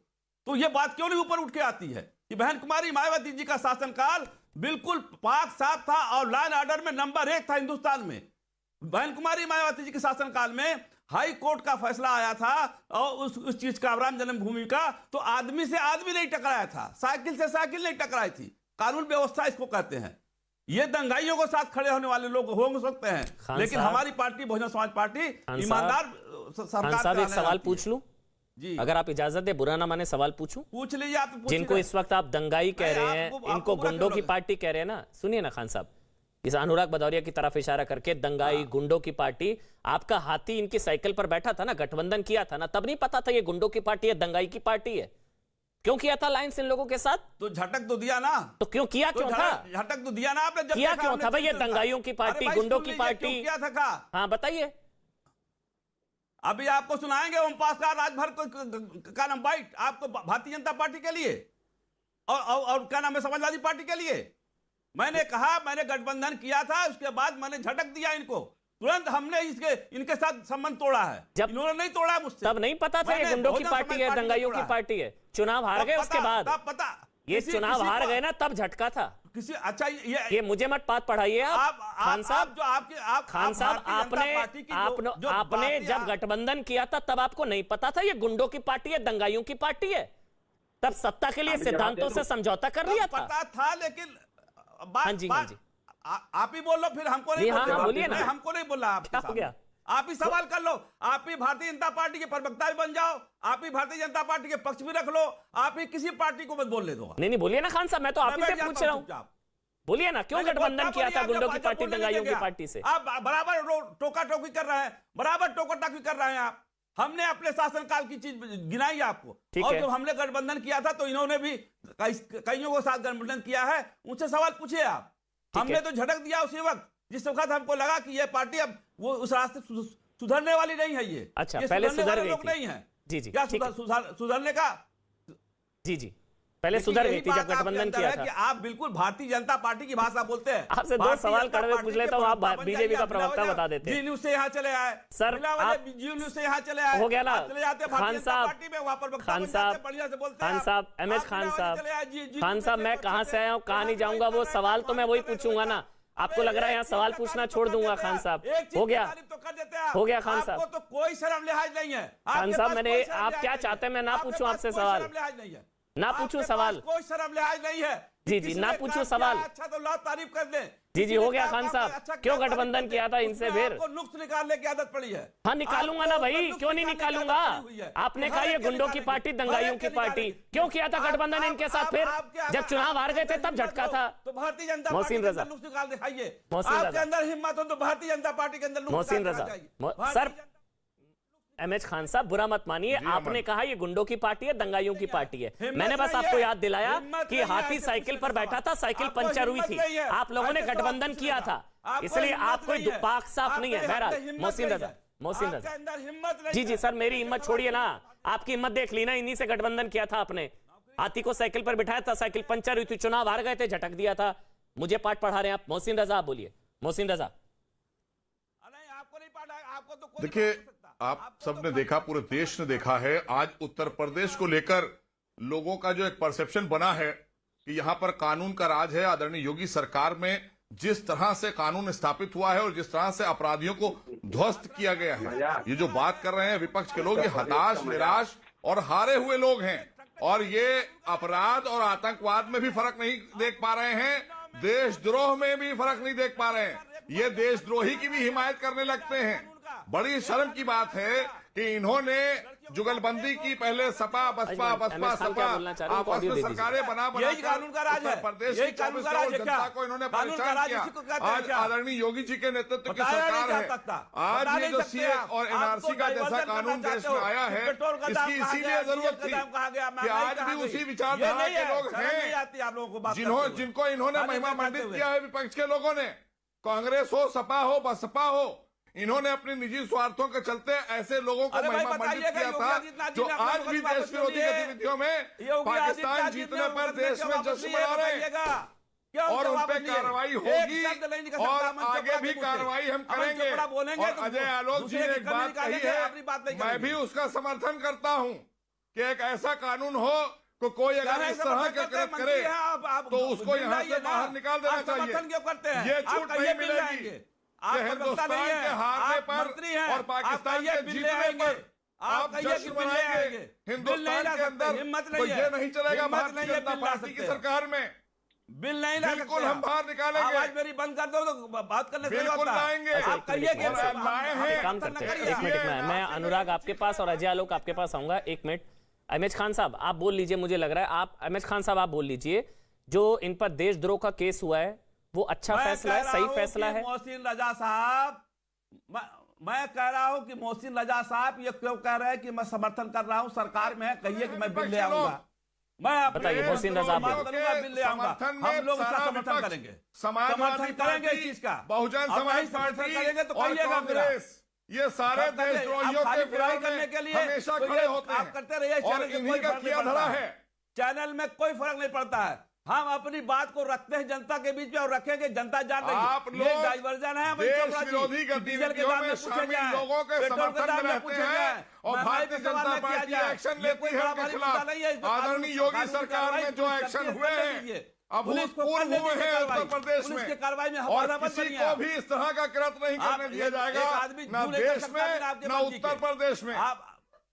तो ये बात क्यों नहीं ऊपर उठ के आती है कि बहन कुमारी मायावती जी का शासनकाल बिल्कुल पाक साफ था और लॉ एंड ऑर्डर में नंबर 1 था हिंदुस्तान में। बहन कुमारी मायावती जी के शासनकाल में हाई कोर्ट का फैसला आया था और उस चीज का, राम जन्मभूमि का, तो आदमी से आदमी नहीं टकराया था, साइकिल से साइकिल नहीं टकराई थी। कानून व्यवस्था इसको कहते हैं। ये दंगाइयों को साथ खड़े होने वाले लोग हो सकते हैं, लेकिन हमारी पार्टी बहुजन समाज पार्टी ईमानदार सरकार। एक सवाल पूछ लूं जी, अगर आप इजाजत दे, बुरा ना माने, सवाल पूछूं? पूछ लीजिए आप। जिनको इस वक्त आप दंगाई कह रहे हैं, इनको गुंडों की पार्टी कह रहे हैं ना, सुनिए ना खान साहब, इस अनुराग भदौरिया की तरफ इशारा करके दंगाई गुंडों की पार्टी, आपका हाथी इनकी साइकिल पर बैठा था ना, गठबंधन किया था ना, तब नहीं पता था ये गुंडों की पार्टी है, दंगाई की पार्टी है? क्यों किया था अलायंस इन लोगों के साथ? तो झटक तो दिया ना। तो क्यों किया, क्यों था? झटक तो दिया ना आपने। जब किया क्यों था भाई? ये दंगाइयों की पार्टी, गुंडों की पार्टी क्या था? हाँ बताइए। अभी आपको सुनाएंगे ओम पासकार राजभर का नाम बाइट आपको, भारतीय जनता पार्टी के लिए और क्या नाम है, समाजवादी पार्टी के लिए। मैंने कहा, मैंने गठबंधन किया था, उसके बाद मैंने झटक दिया इनको, तुरंत हमने इनके साथ संबंध तोड़ा है। जब इन्होंने नहीं तोड़ा मुझसे, तब नहीं पता था ये गुंडों की पार्टी है, दंगाइयों की पार्टी है। चुनाव हार गए उसके बाद पता, ये चुनाव हार गए ना, तब झटका था किसी। अच्छा ये मुझे मत बात पढ़ाइए आप खान साहब। जो आपके खान साहब, आपने जब गठबंधन किया था तब आपको नहीं पता था ये गुंडों की पार्टी है, दंगाइयों की पार्टी है? तब सत्ता के लिए सिद्धांतों से समझौता कर लिया था। पता था, लेकिन हाँ जी आप ही बोल लो, फिर हमको नहीं बोलिए ना, हमको नहीं बोला। आप ही सवाल कर लो, आप ही भारतीय जनता पार्टी के प्रवक्ता भी बन जाओ, आप ही भारतीय जनता पार्टी के पक्ष भी रख लो, आप ही किसी पार्टी को मत बोल ले दो। नहीं बोलिए ना खान साहब, मैं तो आप ही से पूछ रहा हूँ, बोलिए ना क्यों गठबंधन किया था गुंडों की पार्टी, दंगाइयों की पार्टी से? आप बराबर टोका टोकी कर रहे हैं, बराबर टोका टाकी कर रहे हैं आप। हमने अपने शासनकाल की चीज गिनाई आपको, और जब हमने गठबंधन किया था तो इन्होंने भी कईयों को साथ गठबंधन किया है, उनसे सवाल पूछिए आप। हमने तो झटक दिया उसी वक्त जिस वक्त हमको लगा कि ये पार्टी अब वो उस रास्ते सुधरने वाली नहीं है। ये अच्छा, पहले सुधर गई लोग नहीं है। जी क्या सुधरने का? जी पहले सुधर गई थी जब गठबंधन किया था। कि आप बिल्कुल भारतीय जनता पार्टी की भाषा बोलते हैं। आपसे दो सवाल कड़वे पूछ लेता हूँ, आप बीजेपी का प्रवक्ता बता देते हैं। जी न्यूज से यहाँ चले आए सर, आप जी न्यूज से यहाँ चले आए, हो गया ना खान साहब, एमएच खान साहब, मैं कहाँ से आया हूँ, कहाँ नहीं जाऊंगा, वो सवाल तो मैं वही पूछूंगा ना। आपको लग रहा है यहाँ सवाल पूछना छोड़ दूंगा खान साहब? हो गया खान साहब। तो कोई शर्म लिहाज नहीं है खान साहब, मैंने, आप क्या चाहते हैं मैं ना पूछूं आपसे सवाल? ना पूछूं सवाल? कोई शर्म लिहाज नहीं है। जी ना पूछूं सवाल। अच्छा तो ला तारीफ कर दे। जी हो गया खान साहब, क्यों गठबंधन किया था इनसे? फिर नुक्स निकालने की आदत पड़ी है। हाँ निकालूंगा ना भाई, क्यों नहीं निकालूंगा? आपने कहा ये गुंडों की पार्टी, दंगाइयों की पार्टी, क्यों किया था गठबंधन इनके साथ? फिर जब चुनाव हार गए थे तब झटका था। तो भारतीय जनता मोहसिन रजा, नुक्स निकाल दिखाइए। आपके अंदर हिम्मत हो तो भारतीय जनता पार्टी के अंदर मोहसिन रजा। सर एमएच खान साहब, बुरा मत मानिए, आपने कहा ये गुंडों की पार्टी है, दंगाइयों की पार्टी है। मैंने बस आपको याद दिलाया कि हाथी साइकिल पर बैठा था, साइकिल पंचर हुई थी, आप लोगों ने गठबंधन किया था, इसलिए आप कोई पाक साफ नहीं है। बहरहाल मोहसिन रजा, जी सर, मेरी हिम्मत छोड़िए ना, आपकी हिम्मत देख ली ना, इन्हीं से गठबंधन किया था आपने। हाथी को साइकिल पर बिठाया था, साइकिल पंचर हुई थी, चुनाव हार गए थे, झटक दिया था। मुझे पाठ पढ़ा रहे हैं आप। मोहसिन रजा आप बोलिए। मोहसिन रजा, देखिए, आप सबने देखा, पूरे देश ने देखा है, आज उत्तर प्रदेश को लेकर लोगों का जो एक परसेप्शन बना है कि यहां पर कानून का राज है। आदरणीय योगी सरकार में जिस तरह से कानून स्थापित हुआ है और जिस तरह से अपराधियों को ध्वस्त किया गया है, ये जो बात कर रहे हैं विपक्ष के लोग, ये हताश, निराश और हारे हुए लोग हैं। और ये अपराध और आतंकवाद में भी फर्क नहीं देख पा रहे हैं, देशद्रोह में भी फर्क नहीं देख पा रहे हैं, ये देशद्रोही की भी हिमायत करने लगते हैं। बड़ी शर्म की बात है कि इन्होंने जुगलबंदी की, पहले सपा बसपा सपा आपस में सरकारें बना यही कानून का राज है, प्रदेश यही की कानून 24 का राज करोड़ है क्या? जनता को इन्होंने कानून का परेशान राज किया। इसी को कहते हैं आज क्या? आदरणीय योगी जी के नेतृत्व की बताया नहीं सरकार जा सकता। है। आज बता ये नहीं जो सकते सीए आप। और आप एनआरसी तो का जैसा डाइवर्जन कानून करना देश चाहते में हो। आया है, पेट्रोल का दाम इसकी कहा इसीलिए गया, जरूरत डीजल का दाम कहा गया, थी कि महंगाई आज कहा भी गई। उसी ये विचारधारा नहीं के है, लोग शर्म नहीं हैं आती आप लोगों को बात करते हुए। जिनको इन्होंने खाली महिमा बात मंडित करते किया हुए। है विपक्ष के लोगों ने। कांग्रेस हो, सपा हो, बसपा हो, इन्होंने अपने निजी स्वार्थों के चलते ऐसे लोगों को अरे भाई महिमा मंडित बताइएगा, किया योगी था आदित्यनाथ जी जो ने अपना आज भी मुकदमा देश विरोधी वापस गतिविधियों में योगी पाकिस्तान आदित्यनाथ जी जीतने ने पर मुकदमे देश क्यों में वापस जश्न लिए? मना रहे हैं बताइएगा। क्यों और उन वापस पे लिए? कार्रवाई एक होगी शब्द नहीं निकल और सकता अमन आगे चोपड़ा भी के मुंह से। कार्रवाई हम अमन करेंगे। चोपड़ा बोलेंगे और तो अजय आलोक जी ने दूसरे एक की कमी बात कही निकालेंगे, है, अपनी बात नहीं मैं करेंगे। भी उसका समर्थन करता हूं कि एक ऐसा कानून हो कि कोई अगर इस तरह के कृत्य करे तो उसको यहाँ से बाहर निकाल देना समर्थन क्यों करते हैं? चाहिए। ये छूट नहीं मिलेगी कि हिंदुस्तान के हारने पर और पाकिस्तान के जीतने पर आप जश्न मनाएंगे। हिंदुस्तान के अंदर तो ये नहीं चलेगा भारतीय जनता पार्टी की सरकार में। बिल नहीं ला सकते। बिल्कुल हम बाहर निकालेंगे। आवाज मेरी बंद कर दो तो बात करने से बिल्कुल लाएंगे। आप कहिए कि और लाए हैं। एक काम करते हैं, एक मिनट में मैं अनुराग आपके पास और अजय आलोक आपके पास आऊंगा। एक मिनट, अहमद खान साहब आप बोल लीजिए। मुझे लग रहा है आप, अहमद खान साहब आप बोल लीजिए, जो इन पर देशद्रोह का केस हुआ है वो अच्छा फैसला है, सही फैसला है? मोहसिन रजा साहब, मैं कह रहा हूं कि मोहसिन रजा साहब ये क्यों कह रहे हैं कि मैं समर्थन कर रहा हूं, सरकार में है, कहिए कि मैं बिल ले आऊंगा। मैं बताइए, मोहसिन रजा करूंगा, बिल ले आऊंगा। हम लोग उसका समर्थन करेंगे, समाजवादी करेंगे इस चीज का। बहुजन समाज पार्टी करेंगे तो और कहिएगा मेरा। कांग्रेस, ये सारे देशद्रोहियों के बुराई विरोध करने के में लिए हमेशा तो खड़े ये होते आप करते रहिए, हैं और चैनल से इन्हीं कोई का फर्क नहीं किया धरा पड़ता है। चैनल में कोई फर्क नहीं पड़ता है। हम अपनी बात को रखते हैं जनता के बीच में और रखेंगे, जनता जान रही है। आप ये लोग डाइवर्जन है देश विरोधी गतिविधियों में शामिल लोगों के समर्थन में रहते हैं और भारतीय जनता पार्टी एक्शन लेती है उनके खिलाफ। आदरणीय योगी सरकार में जो एक्शन हुए हैं अभूतपूर्व हुए हैं उत्तर प्रदेश में, और किसी को भी इस तरह का कृत्य नहीं करने दिया जाएगा, न देश में न उत्तर प्रदेश में।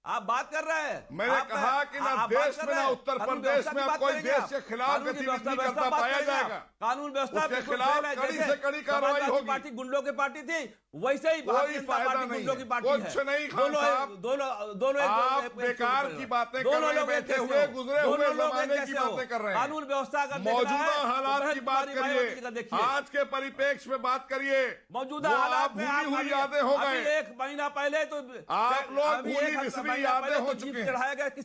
आप बात कर रहे हैं, मैंने कहा कि न देश में न उत्तर प्रदेश में अब कोई देश के खिलाफ गतिविधि नहीं करता पाया जाएगा। कानून व्यवस्था उसके खिलाफ कड़ी से कड़ी कार्रवाई होगी। पार्टी गुंडों की पार्टी थी, वैसे ही कोई फायदा नहीं, कुछ नहीं। खान साहब दोनों आप बेकार की बातें कर रहे हैं, बैठे हुए गुजरे हुए जमाने की बातें कर रहे हैं। कानून व्यवस्था का मौजूदा हालात की बात करिए, आज के परिप्रेक्ष्य में बात करिए। मौजूदा वो हालात आप में भूली हुई यादें हो गए। एक महीना पहले तो आप लोग भूली बिसरी यादें हो चुके हैं।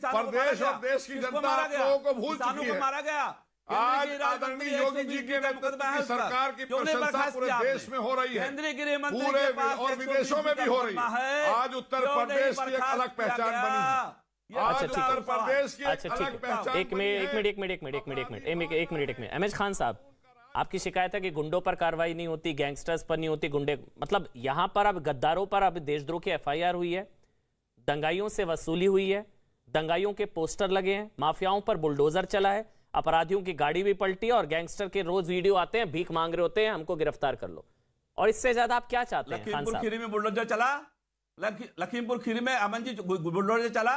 प्रदेश और देश की जनता आप लोगों को भूल चुकी है। मारा गया। आज आदरणीय योगी जी के नेतृत्व की सरकार की प्रशंसा पूरे देश में हो रही है, केंद्रीय गृह मंत्री पूरे के पास और विदेशों में भी हो रही है। आज उत्तर प्रदेश की एक अलग पहचान बनी है। आज उत्तर प्रदेश की अच्छा एक ठीक अलग है, पहचान एक मिनट अहमद खान साहब, आपकी शिकायत है कि गुंडों पर कार्रवाई नहीं होती, गैंगस्टर्स पर नहीं होती, गुंडे मतलब यहां पर अब गद्दारों पर अब देशद्रोह की एफआईआर हुई है, दंगाइयों से वसूली हुई है, दंगाइयों के पोस्टर लगे हैं, माफियाओं पर बुलडोजर चला है, अपराधियों की गाड़ी भी पलटी है और गैंगस्टर के रोज वीडियो आते हैं, भीख मांग रहे होते हैं, हमको गिरफ्तार कर लो। और इससे ज्यादा आप क्या चाहते हैं? खान लखीमपुर साहब, खीरी में बुलडोजर चला, लखीमपुर खीरी में अमन जी बुलडोजर चला,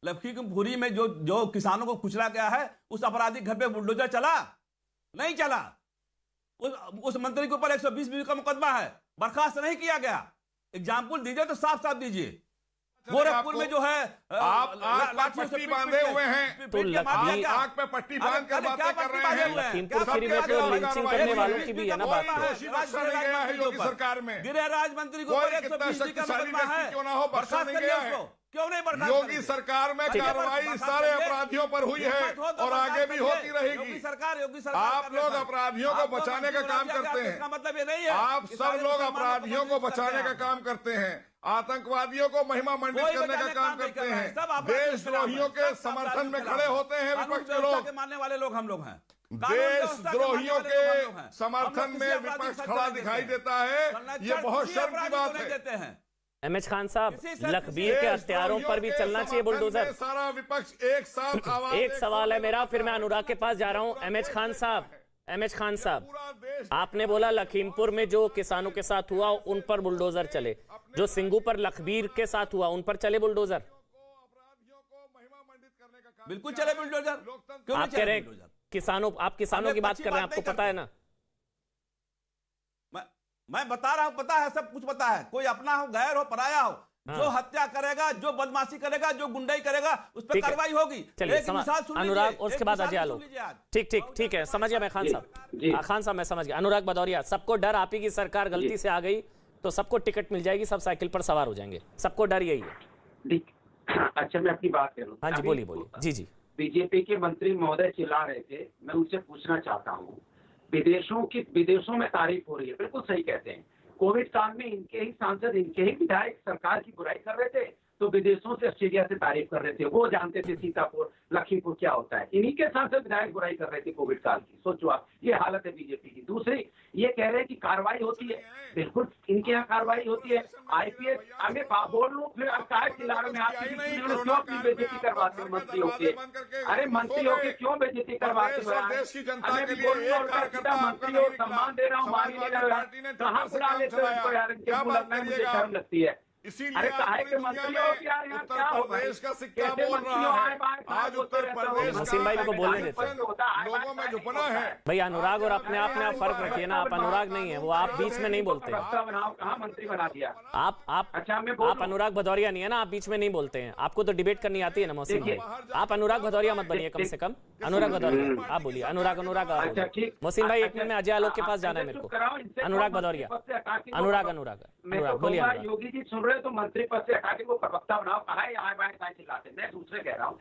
लखीमपुर खीरी में जो किसानों को कुचला गया है उस आपराधिक घर पे बुलडोजर चला नहीं चला? उस मंत्री के ऊपर 120 का मुकदमा है, बर्खास्त नहीं किया गया। एग्जाम्पल दीजिए तो साफ साफ दीजिए। गोरखपुर में जो है आप आग पर पट्टी बांधे हुए हैं, तो आग पे पट्टी बांध कर बातें कर रहे हैं। लखीमपुर खीरी में तो लिंचिंग करने वालों की भी है ना बात। योगी सरकार में गृह राज्य मंत्री को कोई कितना शक्तिशाली व्यक्ति क्यों ना हो, बख्शा नहीं गया है। क्यों नहीं बर्खास्त? योगी सरकार में कार्रवाई सारे अपराधियों पर हुई है और आगे भी होती रहेगी। योगी सरकार आप लोग अपराधियों को बचाने का काम करते हैं। इसका मतलब ये नहीं है आप सब लोग अपराधियों को बचाने का काम करते हैं, आतंकवादियों को महिमा मंडित करने का काम करते हैं, देशद्रोहियों के समर्थन में खड़े होते हैं विपक्ष के लोग। मानने वाले लोग हम लोग हैं। देशद्रोहियों के समर्थन में विपक्ष खड़ा दिखाई देता है, ये बहुत शर्म की बात है। एमएच खान साहब, किसी से- लखबीर के हत्यारों पर भी चलना चाहिए बुलडोजर। सारा विपक्ष एक साथ आवाज एक सवाल है मेरा, फिर मैं अनुराग के पास जा रहा हूं। एमएच खान साहब, पूरा देश आपने बोला लखीमपुर में जो किसानों के साथ हुआ उन पर बुलडोजर चले, जो सिंगू पर लखबीर के साथ हुआ उन पर चले बुलडोजर। अपराधियों को महिमा मंडित करने का काम बिल्कुल चले बुलडोजर, क्यों आप नहीं कह चले रहे हैं बुलडोजर? किसानों, आप किसानों हमें की बात अच्छी कर रहे हैं, बात आपको नहीं पता है करते। ना। मैं बता रहा हूं, पता है, सब कुछ पता है। कोई अपना हो, गैर हो, पराया हो, जो हत्या करेगा, जो बदमाशी करेगा, जो गुंडाई करेगा, उस पर ठीक है। कार्रवाई होगी। चलिए एक मिसाल सुन अनुराग, लीजिए, और उसके एक बाद मिसाल अजय सुन आलोक। लीजिए आज। ठीक ठीक ठीक है, समझ गया मैं खान साहब। खान साहब मैं समझ गया। अनुराग भदौरिया, सबको डर आप ही की सरकार गलती से आ गई तो सबको टिकट मिल जाएगी, सब साइकिल पर सवार हो जाएंगे, सबको डर यही है। अच्छा, मैं अपनी बात करूं। हाँ जी, बोलिए बोलिए। जी जी। बीजेपी के मंत्री महोदय चिल्ला रहे थे, मैं उनसे पूछना चाहता हूं, विदेशों में तारीफ हो रही है, बिल्कुल सही कहते हैं। कोविड काल में इनके ही सांसद, इनके ही विधायक सरकार की बुराई कर रहे थे, तो विदेशों से, ऑस्ट्रेलिया से तारीफ कर रहे थे। वो जानते थे सीतापुर, लखीमपुर क्या होता है। इन्हीं के सांसद विधायक बुराई कर रहे थे कोविड काल की। सोचो आप, ये हालत है बीजेपी की। दूसरी, ये कह रहे हैं कि कार्रवाई होती है, बिल्कुल इनके यहाँ कार्रवाई होती है। आईपीएस, हमें बोल लूं फिर अब काय चिल्ला रहे हैं, क्यों अपनी बेइज्जती करवाते हो मंत्रियों के? अरे मंत्रियों के क्यों बेइज्जती करवाते हो? मंत्रियों को सम्मान दे रहा हूँ, मान नहीं रहा, कहाँ बुला लेते हो इनको यार? इनके मुंह लगना मुझे शर्म लगती है। अरे काहे के मंत्री हो कि यार, यहाँ क्या हो भाई? प्रदेश का सिक्का कैसे बोल मंत्री हो? रहा आए है। बाहर आज बाहर उत्तर बोलते रहते हो। प्रदेश नसीम भाई को बोलने देते हैं। लोगों में झुकना है। भाई अनुराग और अपने आप में आप फर्क रखिए ना, आप अनुराग नहीं है, वो आप बीच में नहीं बोलते। प्रवक्ता बनाओ, कहाँ मंत्री बना दिया? आप अच्छा, मैं बोल आप अनुराग भदौरिया नहीं है ना, आप बीच में नहीं बोलते हैं। आपको तो डिबेट करनी आती है ना मोहसिन भाई। आप अनुराग भदौरिया मत बनिए, कम से कम अनुराग भदौरिया आप बोलिए। अनुराग अच्छा, ठीक। मोहसिन भाई, एक मिनट में अजय आलोक के पास जाना है मेरे को। अनुराग भदौरिया, अनुराग बोलिए। अनुराग योगी जी सुन रहे हो तो मंत्री पद से हटा के वो प्रवक्ता बनाओ। कहा है यहाँ बाएं बाएं चिल्लाते। मैं दूसरे कह रहा हूँ,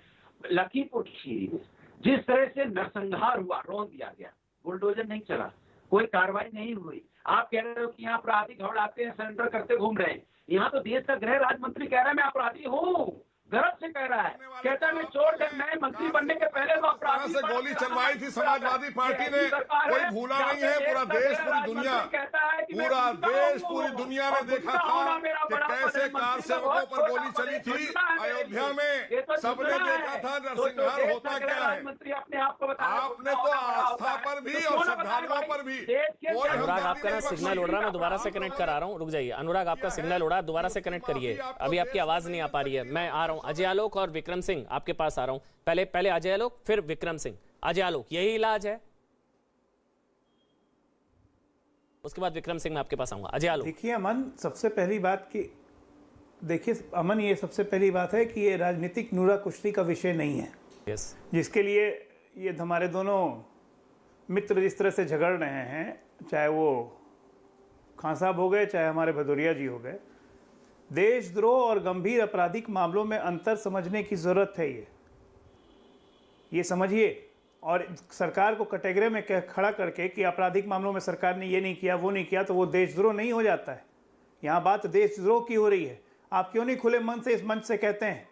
लखीमपुर खीरी में जिस तरह से नरसंहार हुआ, रौंद दिया गया, बुलडोजर नहीं चला, कोई कार्रवाई नहीं हुई। आप कह रहे हो कि यहाँ अपराधी घबराते हैं, सरेंडर करते घूम रहे हैं। यहाँ तो देश का गृह राज्य मंत्री कह रहा है मैं अपराधी हूँ, गर्व से कह रहा है। कहता है मैं चोर थे, मैं मंत्री बनने के पहले तो अपराधी से गोली चलवाई थी समाजवादी पार्टी ने, कोई भूला नहीं है। पूरा देश, पूरी दुनिया, पूरा देश, पूरी दुनिया ने देखा था कि कैसे कार सेवकों पर गोली चली थी अयोध्या में। सबने देखा था नरसंहार होता क्या है। आपने तो आस्था पर भी और श्रद्धालुओं पर भी कोई अनुराग, आपका ना सिग्नल उड़ रहा है, मैं दोबारा से कनेक्ट करा रहा हूँ, रुक जाइए। अनुराग, आपका सिग्नल उड़ा, दोबारा से कनेक्ट करिए, अभी आपकी आवाज नहीं आ पा रही है। मैं आ रहा हूँ, अजय आलोक और विक्रम सिंह आपके पास आ रहा हूँ। पहले अजय आलोक, फिर विक्रम सिंह। अजय आलोक, यही इलाज है, उसके बाद विक्रम सिंह मैं आपके पास आऊंगा। अजय आलोक। देखिए अमन, सबसे पहली बात कि देखिए अमन, ये सबसे पहली बात है कि ये राजनीतिक नूरा कुश्ती का विषय नहीं है। यस। जिसके लिए ये हमारे दोनों मित्र जिस तरह से झगड़ रहे हैं, चाहे वो खान साहब हो गए, चाहे हमारे भदौरिया जी हो गए, देशद्रोह और गंभीर आपराधिक मामलों में अंतर समझने की ज़रूरत है। ये समझिए, और सरकार को कटेगरी में खड़ा करके कि आपराधिक मामलों में सरकार ने ये नहीं किया, वो नहीं किया, तो वो देशद्रोह नहीं हो जाता है। यहाँ बात देशद्रोह की हो रही है। आप क्यों नहीं खुले मन से इस मंच से कहते हैं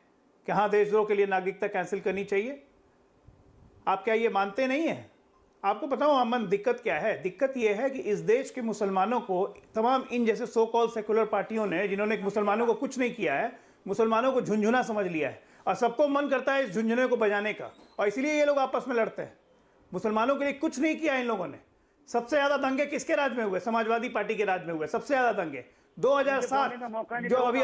कि हाँ, देशद्रोह के लिए नागरिकता कैंसिल करनी चाहिए? आप क्या ये मानते नहीं हैं? आपको बताऊं अमन, दिक्कत क्या है? दिक्कत यह है कि इस देश के मुसलमानों को तमाम इन जैसे सो कॉल सेकुलर पार्टियों ने, जिन्होंने मुसलमानों को कुछ नहीं किया है, मुसलमानों को झुंझुना समझ लिया है, और सबको मन करता है इस झुंझुने को बजाने का, और इसलिए ये लोग आपस में लड़ते हैं। मुसलमानों के लिए कुछ नहीं किया इन लोगों ने। सबसे ज्यादा दंगे किसके राज में हुए? समाजवादी पार्टी के राज में हुए सबसे ज्यादा दंगे। 2007 जो अभी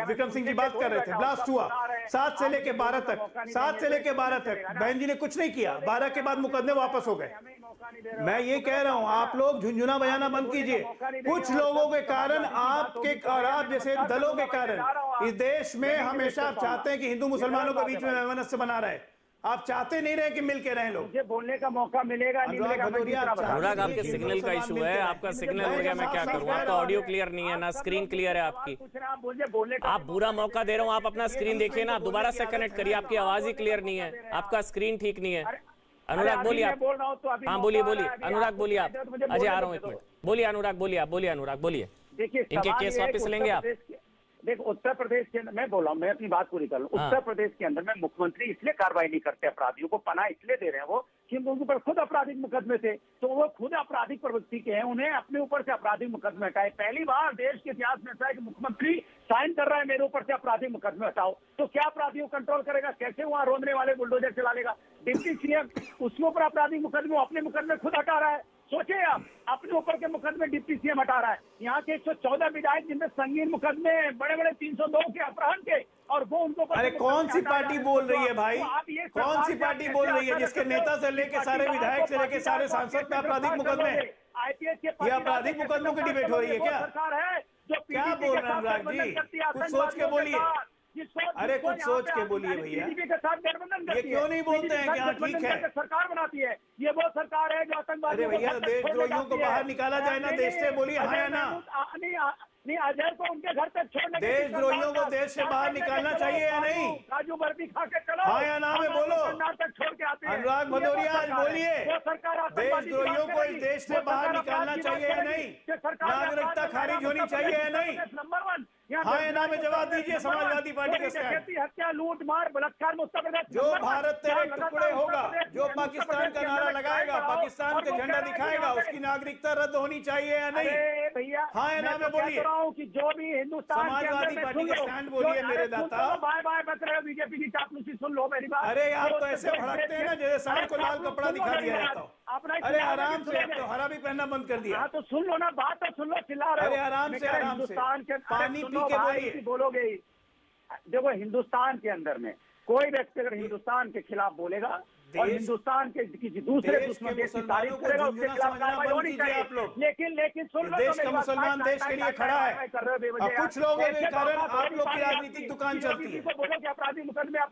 विक्रम सिंह जी बात कर रहे थे, ब्लास्ट हुआ 7 से लेके 12 तक, 7 से लेके 12 तक बहन जी ने कुछ नहीं किया। 12 के बाद मुकदमे वापस हो गए। मैं ये कह रहा हूं, आप लोग झुंझुना बजाना बंद कीजिए। कुछ लोगों के कारण, आपके और आप जैसे दलों के कारण इस देश में हमेशा आप चाहते हैं कि हिंदू मुसलमानों के बीच में वैमनस्य बना रहे। आप चाहते नहीं रहे कि मिलके रहें लोग। मुझे बोलने का मौका मिलेगा नहीं मिलेगा। अनुराग, आपके सिग्नल का इशू है, आपका सिग्नल उड़ गया, मैं क्या करूं? आपका ऑडियो क्लियर नहीं है ना, स्क्रीन क्लियर है आपकी। आप बुरा मौका दे रहे हो, आप अपना स्क्रीन देखिए ना, दोबारा से कनेक्ट करिए, आपकी आवाज ही क्लियर नहीं है, आपका स्क्रीन ठीक नहीं है। अनुराग बोलिए आप। हाँ बोलिए अनुराग बोलिए आप। अजय आ रहा हूँ, एक मिनट। बोलिए अनुराग, बोलिए आप, बोलिए अनुराग, बोलिए। देखिए, इनके केस वापस लेंगे आप? देखो, उत्तर प्रदेश के अंदर, मैं बोल रहा हूँ, मैं अपनी बात पूरी कर लूँ। उत्तर प्रदेश के अंदर में मुख्यमंत्री इसलिए कार्रवाई नहीं करते, अपराधियों को पनाह इसलिए दे रहे हैं वो कि उनके ऊपर खुद आपराधिक मुकदमे थे, तो वो खुद आपराधिक प्रवृत्ति के हैं, उन्हें अपने ऊपर से आपराधिक मुकदमे हटाए। पहली बार देश के इतिहास में ऐसा है कि मुख्यमंत्री साइन कर रहा है मेरे ऊपर से आपराधिक मुकदमे हटाओ, तो क्या अपराधियों को कंट्रोल करेगा? कैसे वहां रोंदने वाले बुलडोजर चला लेगा? डिप्टी सीएम उसके ऊपर आपराधिक मुकदमे, अपने मुकदमे खुद हटा रहा है। सोचिए आप, अपने ऊपर के मुकदमे डिप्टी सीएम हटा रहा है। यहाँ के 114 विधायक जिनमें संगीन मुकदमे, बड़े बड़े 302 के अपहरण के, और वो उनको अरे कौन सी पार्टी बोल रही है भाई? कौन सी पार्टी बोल रही है जिसके नेता से लेके सारे विधायक से लेके सारे सांसद पे आपराधिक मुकदमे? आईपीएस के ये आपराधिक मुकदमों की डिबेट हो रही है क्या? सरकार है जो क्या बोल रहे हैं अनुराग जी? कुछ सोच के बोलिए। अरे कुछ सोच के बोलिए भैया। के साथ गठबंधन करती है। ये क्यों नहीं बोलते हैं कि हाँ ठीक है? सरकार बनाती है। ये वो सरकार है जो आतंकवादी। अरे भैया, देशद्रोहियों को बाहर निकाला जाए ना देश से, बोलिए हाँ या ना? नहीं, अजय को उनके घर तक छोड़ने, देशद्रोहियों को देश से बाहर निकालना चाहिए या नहीं? काजू बर्फी खा के चलो, हाँ या ना में बोलो। तक छोड़ के आते हैं। अनुराग भदौरिया आज बोलिए, वो सरकार देशद्रोहियों को इस देश से बाहर निकालना चाहिए या नहीं? नागरिकता खारिज होनी चाहिए या नहीं? नंबर 1 हाँ या ना में जवाब दीजिए समाजवादी पार्टी के स्टैंड। हत्या, लूट मार, बलात्कार में उत्तर प्रदेश जो भारत तेरे टुकड़े होगा, जो पाकिस्तान का नारा लगाएगा, पाकिस्तान का झंडा दिखाएगा, उसकी नागरिकता रद्द होनी चाहिए या नहीं? भैया हाँ या ना में बोलिए। कि जो भी हिंदुस्तान समाजवादी पार्टी के स्टैंड बोलिए मेरे दाता। बाय बाय बच रहे हो बीजेपी की चापलूसी, सुन लो मेरी बात। अरे आप तो ऐसे भड़कते हैं ना जैसे सांड को लाल कपड़ा दिखा दिया जाता हो। अरे आराम से, अब तो हरा भी पहनना बंद कर दिया। हाँ तो सुन लो ना, बात तो सुन लो, चिल्ला रहे हो। अरे आराम से, आराम से हिंदुस्तान के पानी पी के बोलिए। बोलोगे ही। देखो, हिंदुस्तान के अंदर में कोई व्यक्ति अगर हिंदुस्तान के खिलाफ बोलेगा और हिंदुस्तान के किसी दूसरे दुश्मन देश की तारीफ करेगा, उसके खिलाफ कार्रवाई होनी चाहिए। आप लोग, लेकिन सुन लो, देश का मुसलमान देश के लिए खड़ा है और कुछ लोगों के कारण आप लोग की राजनीतिक दुकान चलती है।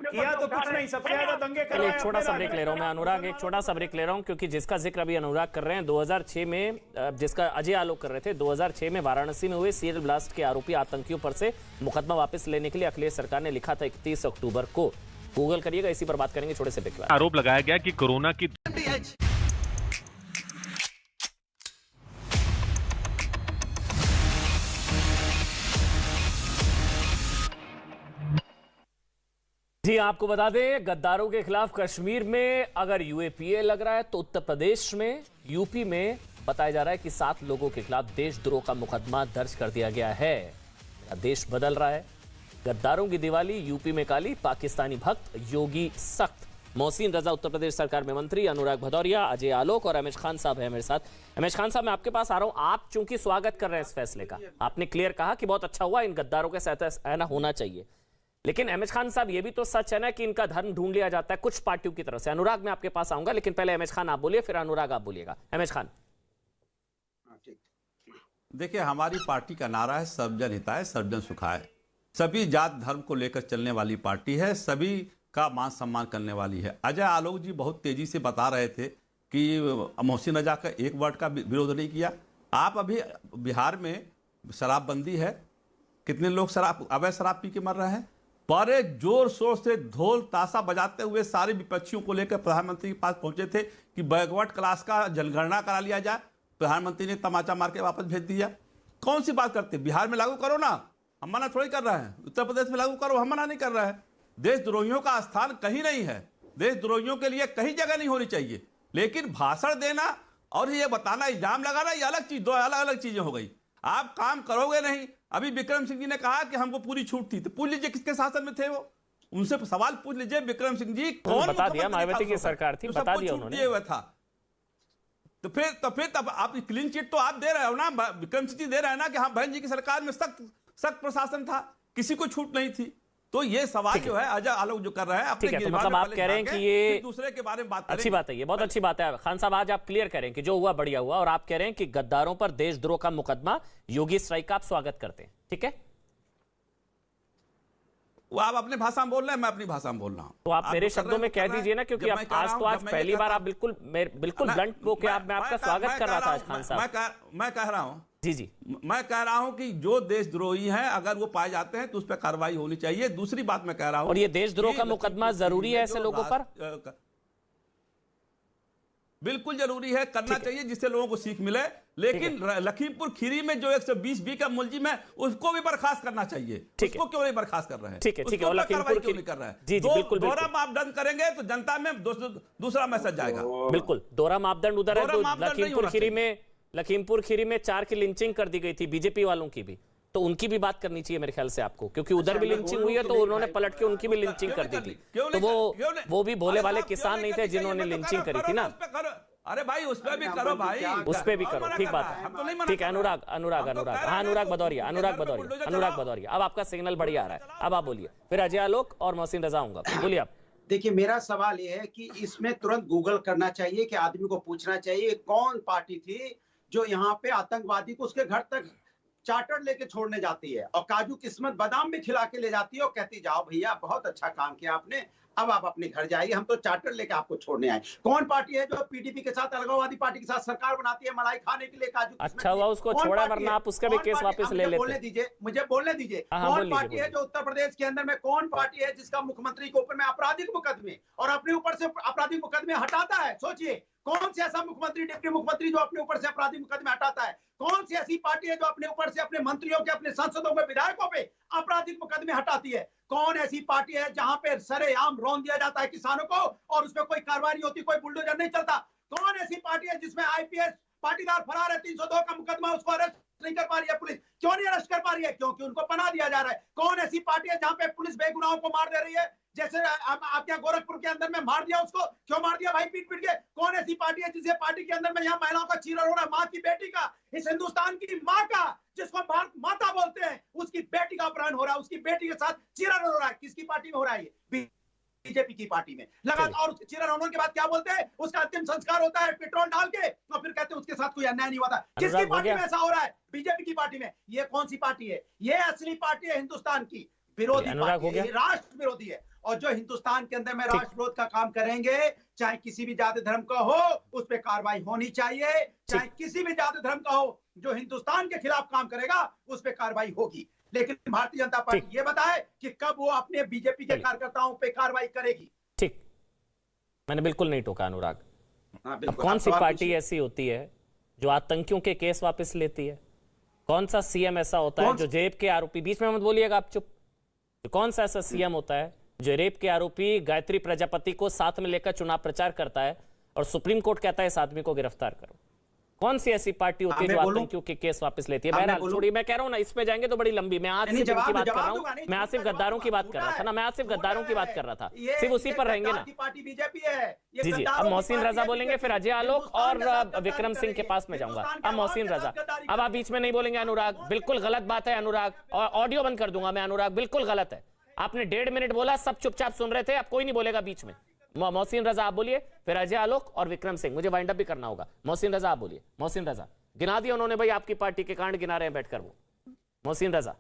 किया तो कुछ नहीं, सबसे ज्यादा दंगे कर रहे हैं। एक छोटा सा ब्रेक ले रहा हूं मैं अनुराग, एक छोटा सा ब्रेक ले रहा हूं क्योंकि जिसका जिक्र अभी अनुराग कर रहे हैं 2006 में, जिसका अजय आलोक कर रहे थे, 2006 में वाराणसी में हुए सीरियल ब्लास्ट के आरोपी आतंकियों पर से मुकदमा वापस लेने के लिए अखिलेश सरकार ने लिखा था 31 अक्टूबर को। गूगल करिएगा, इसी पर बात करेंगे छोटे से ब्रेक के बाद। आरोप लगाया गया कि कोरोना की जी आपको बता दें, गद्दारों के खिलाफ कश्मीर में अगर यूएपीए लग रहा है तो उत्तर प्रदेश में, यूपी में बताया जा रहा है कि 7 लोगों के खिलाफ देशद्रोह का मुकदमा दर्ज कर दिया गया है। देश बदल रहा है, गद्दारों की दिवाली यूपी में काली, पाकिस्तानी भक्त, योगी सख्त। मोहसिन रजा उत्तर प्रदेश सरकार में मंत्री, अनुराग भदौरिया, अजय आलोक और रमेश खान साहब है मेरे साथ। रमेश खान साहब, मैं आपके पास आ रहा हूं। आप चूंकि स्वागत कर रहे हैं इस फैसले का, आपने क्लियर कहा कि बहुत अच्छा हुआ, इन गद्दारों के साथ ऐसा होना चाहिए, लेकिन अहमद खान साहब ये भी तो सच है ना कि इनका धर्म ढूंढ लिया जाता है कुछ पार्टियों की तरफ से। अनुराग मैं आपके पास आऊंगा, लेकिन पहले अहमद खान आप बोलिए, फिर अनुराग आप बोलिएगा। अहमद खान। देखिए, हमारी पार्टी का नारा है सर्वजन हिताय सर्वजन सुखाय। सभी जात धर्म को लेकर चलने वाली पार्टी है, सभी का मान सम्मान करने वाली है। अजय आलोक जी बहुत तेजी से बता रहे थे कि मोहसिन रजा का एक वर्ड का विरोध नहीं किया। आप अभी बिहार में शराबबंदी है, कितने लोग अवैध शराब पी के मर रहे हैं। बड़े जोर शोर से ढोल ताशा बजाते हुए सारे विपक्षियों को लेकर प्रधानमंत्री के पास पहुंचे थे कि बैकवर्ड क्लास का जनगणना करा लिया जाए। प्रधानमंत्री ने तमाचा मार के वापस भेज दिया। कौन सी बात करते, बिहार में लागू करो ना, हम मना थोड़ी कर रहे हैं। उत्तर प्रदेश में लागू करो, हम मना नहीं कर रहे हैं। देशद्रोहियों का स्थान कहीं नहीं है, देशद्रोहियों के लिए कहीं जगह नहीं होनी चाहिए। लेकिन भाषण देना और ये बताना, इल्जाम लगाना, ये अलग चीज, दो अलग अलग चीजें हो गई। आप काम करोगे नहीं। अभी विक्रम सिंह जी ने कहा कि हमको पूरी छूट थी, तो पूछ लीजिए किसके शासन में थे वो, उनसे सवाल पूछ लीजिए। विक्रम सिंह जी कौन बता दिया, मायावती की सरकार थी, बता दिया उन्होंने। हुआ था तो फिर तब आप क्लीन चिट तो आप दे रहे हो ना, विक्रम सिंह जी दे रहे हैं ना कि हाँ बहन जी की सरकार में सख्त प्रशासन था, किसी को छूट नहीं थी। तो ये सवाल जो है अजय आलोक जो कर रहे हैं अपने, तो मतलब आप कह रहे हैं कि ये दूसरे के बारे में बात अच्छी बात है, ये बहुत अच्छी बात है। खान साहब, आज आप क्लियर करें कि जो हुआ बढ़िया हुआ, और आप कह रहे हैं कि गद्दारों पर देशद्रोह का मुकदमा, योगी स्ट्राइक का आप स्वागत करते हैं, ठीक है? वो आप अपनी भाषा में बोल रहे हैं, मैं अपनी भाषा में बोल रहा हूं। तो आप मेरे शब्दों में कह दीजिए ना, क्योंकि आज पहली बार आप बिल्कुल ब्लंट होकर मैं आपका स्वागत कर रहा था आज। खान साहब, मैं कह रहा हूं, जी मैं कह रहा हूं कि जो देशद्रोही हैं अगर वो पाए जाते हैं तो उस पर कार्रवाई होनी चाहिए। दूसरी बात मैं कह रहा हूं, और ये देशद्रोह का मुकदमा जरूरी है ऐसे लोगों पर? बिल्कुल जरूरी है, करना चाहिए जिससे लोगों को सीख मिले। लेकिन लखीमपुर खीरी में जो 120 का मुलजिम है उसको भी बर्खास्त करना चाहिए। उसको क्यों नहीं बर्खास्त कर रहे हैं? ठीक है, उसको लखीमपुर क्यों नहीं कर रहे हैं? जी जी बिल्कुल, दोहरा मापदंड करेंगे तो जनता में दूसरा मैसेज जाएगा। बिल्कुल दोहरा मापदंड उधर है। तो लखीमपुर खीरी में 4 की लिंचिंग कर दी गई थी बीजेपी वालों की भी, तो उनकी भी बात करनी चाहिए मेरे ख्याल से आपको, क्योंकि उधर भी लिंचिंग हुई है तो उन्होंने पलट के उनकी भी लिंचिंग कर दी थी। तो वो भी भोले वाले किसान नहीं थे जिन्होंने लिंचिंग करी थी ना। अरे भाई उस पर भी करो भाई, उस पे भी करो, ठीक बात है। ठीक है अनुराग हाँ अनुराग भदौरिया अब आपका सिग्नल बढ़िया आ रहा है, अब आप बोलिए, फिर अजय आलोक और मोहसिन रजा आऊंगा, बोलिए आप। देखिए मेरा सवाल यह है कि इसमें तुरंत गूगल करना चाहिए कि आदमी को पूछना चाहिए कौन पार्टी थी जो यहाँ पे आतंकवादी को उसके घर तक चार्टर लेके छोड़ने जाती है और काजू किस्मत बादाम भी खिला के ले जाती है और कहती जाओ भैया बहुत अच्छा काम किया आपने, अब आप अपने घर जाइए, हम तो चार्टर लेके आपको छोड़ने आए। कौन पार्टी है जो पीडीपी के साथ अलगाववादी पार्टी के साथ सरकार बनाती है मलाई खाने के लिए काजू अच्छा हुआ उसको छोड़ा, वरना आप उसका भी केस वापस ले लेते। मुझे बोलने दीजिए कौन पार्टी है जो उत्तर प्रदेश के अंदर में कौन पार्टी है जिसका मुख्यमंत्री के ऊपर में आपराधिक मुकदमे और अपने ऊपर से आपराधिक मुकदमे हटाता है? सोचिए कौन सी ऐसा मुख्यमंत्री डिप्टी मुख्यमंत्री जो अपने ऊपर से आपराधिक मुकदमे हटाता है? कौन सी ऐसी पार्टी है जो अपने ऊपर से अपने मंत्रियों के अपने सांसदों के विधायकों पे आपराधिक मुकदमे हटाती है? कौन ऐसी पार्टी है जहां पे सरेआम रौंद दिया जाता है किसानों को और उस पर कोई कार्रवाई नहीं होती, कोई बुलडोजर नहीं चलता? कौन ऐसी पार्टी है जिसमें आईपीएस पाटीदार फरार है, 302 का मुकदमा, उसको अरेस्ट नहीं कर पा रही है पुलिस? क्यों नहीं अरेस्ट कर पा रही है? क्योंकि उनको पनाह दिया जा रहा है। कौन ऐसी पार्टी है जहां पे पुलिस बेगुनाहों को मार दे रही है, जैसे आपके यहाँ गोरखपुर के अंदर में मार दिया उसको? क्यों मार दिया भाई पीट पीट के? कौन ऐसी पार्टी है जिसे पार्टी के अंदर में यहाँ महिलाओं का चीरहरण हो रहा है, माँ की बेटी का, इस हिंदुस्तान की माँ का जिसको भारत माता बोलते हैं, उसकी बेटी का अपहरण हो रहा है, उसकी बेटी के साथ चीरहरण हो रहा है? किसकी पार्टी में हो रहा है? ये बीजेपी की पार्टी में लगातार। और चीरहरण होने के बाद क्या बोलते हैं? उसका अंतिम संस्कार होता है पेट्रोल डाल के और फिर कहते हैं उसके साथ कोई अन्याय नहीं हुआ था। किसकी पार्टी में ऐसा हो रहा है? बीजेपी की पार्टी में। ये कौन सी पार्टी है? ये असली पार्टी है हिंदुस्तान की विरोधी पार्टी है, राष्ट्र विरोधी है। और जो हिंदुस्तान के अंदर में राष्ट्र विरोध का काम करेंगे, चाहे किसी भी जाति धर्म का हो, उस पर कार्रवाई होनी चाहिए। चाहे किसी भी जाति धर्म का हो, जो हिंदुस्तान के खिलाफ काम करेगा उस पर कार्रवाई होगी। लेकिन भारतीय जनता पार्टी ये बताए कि कब वो अपने बीजेपी के कार्यकर्ताओं पे कार्रवाई करेगी। ठीक, मैंने बिल्कुल नहीं टोका अनुराग। अब कौन सी पार्टी ऐसी होती है जो आतंकियों के केस वापस लेती है? कौन सा सीएम ऐसा होता है जो रेप के आरोपी, बीच में मत बोलिएगा आप, चुप। कौन सा ऐसा सीएम होता है जो रेप के आरोपी गायत्री प्रजापति को साथ में लेकर चुनाव प्रचार करता है और सुप्रीम कोर्ट कहता है इस आदमी को गिरफ्तार करो? कौन सी ऐसी पार्टी होती है जो आतंकियों के केस वापस लेती है? बहरहाल छोड़िए, मैं कह रहा हूं ना, इसमें जाएंगे तो बड़ी लंबी। मैं आज सिर्फ इनकी बात कर रहा हूं, मैं आज सिर्फ गद्दारों की बात कर रहा था ना, मैं आज सिर्फ गद्दारों की बात कर रहा था, सिर्फ उसी पर रहेंगे ना। जी जी, अब मोहसिन रजा बोलेंगे, फिर अजय आलोक और विक्रम सिंह के पास में जाऊंगा। अब मोहसिन रजा, अब आप बीच में नहीं बोलेंगे अनुराग, बिल्कुल गलत बात है अनुराग, और ऑडियो बंद कर दूंगा मैं अनुराग, बिल्कुल गलत है। आपने 1.5 मिनट बोला, सब चुपचाप सुन रहे थे, अब कोई नहीं बोलेगा बीच में। मोहसिन रजा आप बोलिए, फिर अजय आलोक और विक्रम सिंह, मुझे वाइंड अप भी करना होगा। मोहसिन रजा आप बोलिए। मोहसिन रजा गिना दिया उन्होंने भाई, आपकी पार्टी के कांड गिना रहे हैं बैठकर वो। मोहसिन रजा,